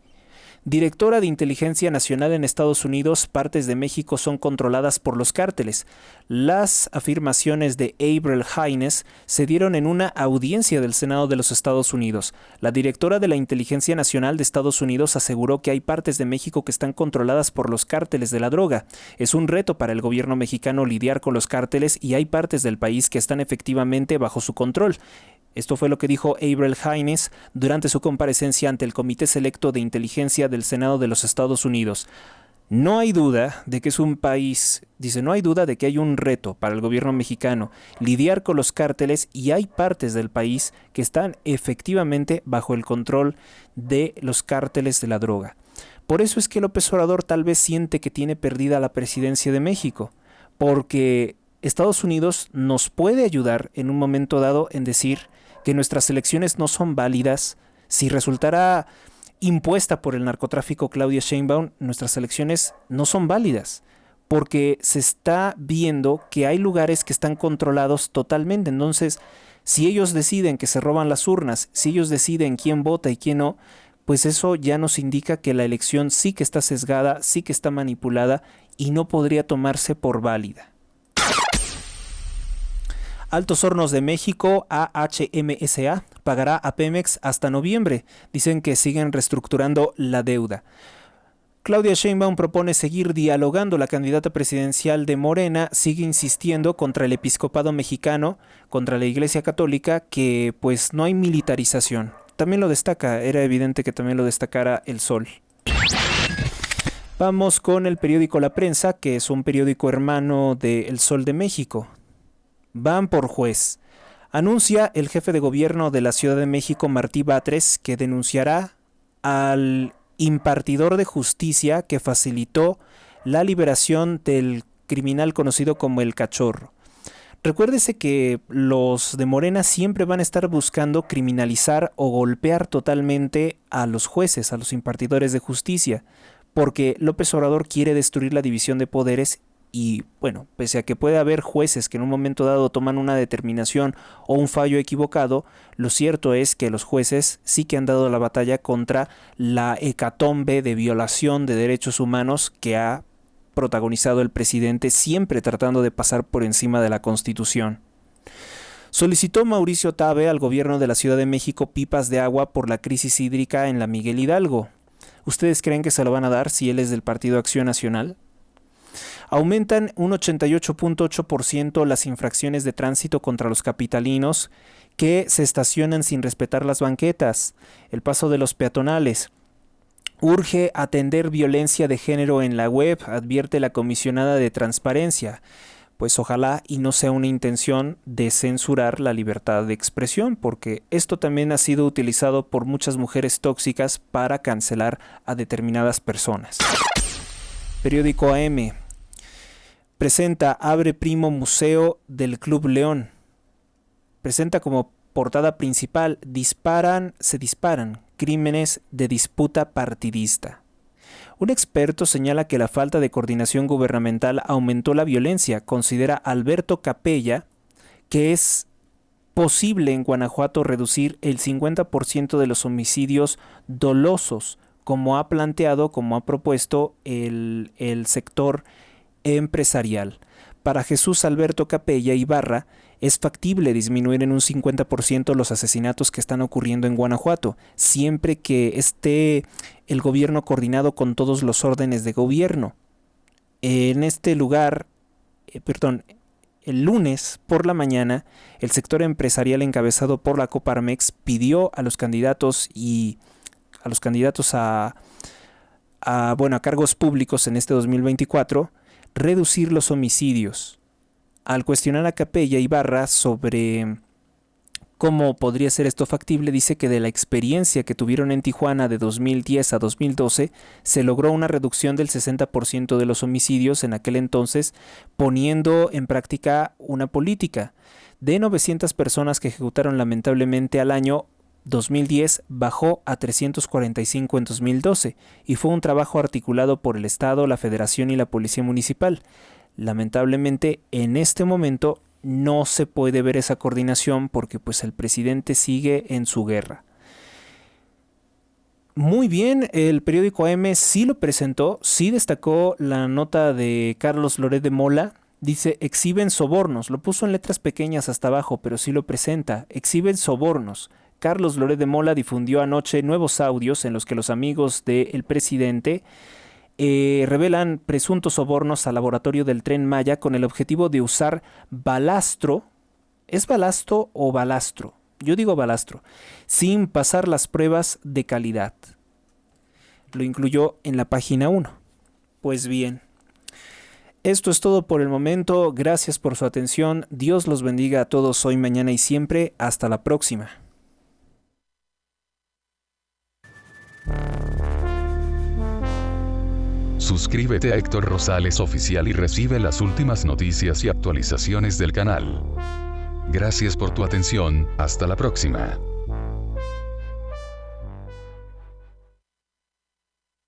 Directora de Inteligencia Nacional en Estados Unidos, partes de México son controladas por los cárteles. Las afirmaciones de Avril Haines se dieron en una audiencia del Senado de los Estados Unidos. La directora de la Inteligencia Nacional de Estados Unidos aseguró que hay partes de México que están controladas por los cárteles de la droga. Es un reto para el gobierno mexicano lidiar con los cárteles y hay partes del país que están efectivamente bajo su control. Esto fue lo que dijo Avril Haines durante su comparecencia ante el Comité Selecto de Inteligencia del Senado de los Estados Unidos. No hay duda de que es un país, dice, no hay duda de que hay un reto para el gobierno mexicano lidiar con los cárteles y hay partes del país que están efectivamente bajo el control de los cárteles de la droga. Por eso es que López Obrador tal vez siente que tiene perdida la presidencia de México, porque Estados Unidos nos puede ayudar en un momento dado en decir que nuestras elecciones no son válidas. Si resultara impuesta por el narcotráfico Claudia Sheinbaum, nuestras elecciones no son válidas, porque se está viendo que hay lugares que están controlados totalmente. Entonces, si ellos deciden que se roban las urnas, si ellos deciden quién vota y quién no, pues eso ya nos indica que la elección sí que está sesgada, sí que está manipulada y no podría tomarse por válida. Altos Hornos de México, AHMSA, pagará a Pemex hasta noviembre. Dicen que siguen reestructurando la deuda. Claudia Sheinbaum propone seguir dialogando. La candidata presidencial de Morena sigue insistiendo contra el episcopado mexicano, contra la Iglesia Católica, que pues no hay militarización. También lo destaca, era evidente que también lo destacara El Sol. Vamos con el periódico La Prensa, que es un periódico hermano de El Sol de México. Van por juez. Anuncia el jefe de gobierno de la Ciudad de México, Martí Batres, que denunciará al impartidor de justicia que facilitó la liberación del criminal conocido como El Cachorro. Recuérdese que los de Morena siempre van a estar buscando criminalizar o golpear totalmente a los jueces, a los impartidores de justicia, porque López Obrador quiere destruir la división de poderes. Y bueno, pese a que puede haber jueces que en un momento dado toman una determinación o un fallo equivocado, lo cierto es que los jueces sí que han dado la batalla contra la hecatombe de violación de derechos humanos que ha protagonizado el presidente, siempre tratando de pasar por encima de la Constitución. Solicitó Mauricio Tabe al gobierno de la Ciudad de México pipas de agua por la crisis hídrica en la Miguel Hidalgo. ¿Ustedes creen que se lo van a dar si él es del Partido Acción Nacional? Aumentan un 88.8% las infracciones de tránsito contra los capitalinos que se estacionan sin respetar las banquetas, el paso de los peatonales. Urge atender violencia de género en la web, advierte la comisionada de Transparencia. Pues ojalá y no sea una intención de censurar la libertad de expresión, porque esto también ha sido utilizado por muchas mujeres tóxicas para cancelar a determinadas personas. Periódico AM. Presenta Abre Primo Museo del Club León. Presenta como portada principal se disparan crímenes de disputa partidista. Un experto señala que la falta de coordinación gubernamental aumentó la violencia. Considera Alberto Capella que es posible en Guanajuato reducir el 50% de los homicidios dolosos, como ha propuesto el sector empresarial. Para Jesús Alberto Capella Ibarra, es factible disminuir en un 50% los asesinatos que están ocurriendo en Guanajuato, siempre que esté el gobierno coordinado con todos los órdenes de gobierno. En este lugar, el lunes por la mañana, el sector empresarial encabezado por la Coparmex pidió a los candidatos a cargos públicos en este 2024 reducir los homicidios. Al cuestionar a Capella Ibarra sobre cómo podría ser esto factible, dice que de la experiencia que tuvieron en Tijuana de 2010 a 2012 se logró una reducción del 60% de los homicidios en aquel entonces, poniendo en práctica una política. De 900 personas que ejecutaron lamentablemente al año 2010 bajó a 345 en 2012 y fue un trabajo articulado por el Estado, la Federación y la Policía Municipal. Lamentablemente en este momento no se puede ver esa coordinación porque pues el presidente sigue en su guerra. Muy bien, el periódico AM sí lo presentó, sí destacó la nota de Carlos Loret de Mola. Dice, exhiben sobornos, lo puso en letras pequeñas hasta abajo, pero sí lo presenta. Exhiben sobornos. Carlos Loret de Mola difundió anoche nuevos audios en los que los amigos del presidente revelan presuntos sobornos al laboratorio del Tren Maya con el objetivo de usar balastro. ¿Es balastro o balastro? Yo digo balastro, sin pasar las pruebas de calidad. Lo incluyó en la página 1. Pues bien, esto es todo por el momento. Gracias por su atención. Dios los bendiga a todos hoy, mañana y siempre. Hasta la próxima. Suscríbete a Héctor Rosales Oficial y recibe las últimas noticias y actualizaciones del canal. Gracias por tu atención, hasta la próxima.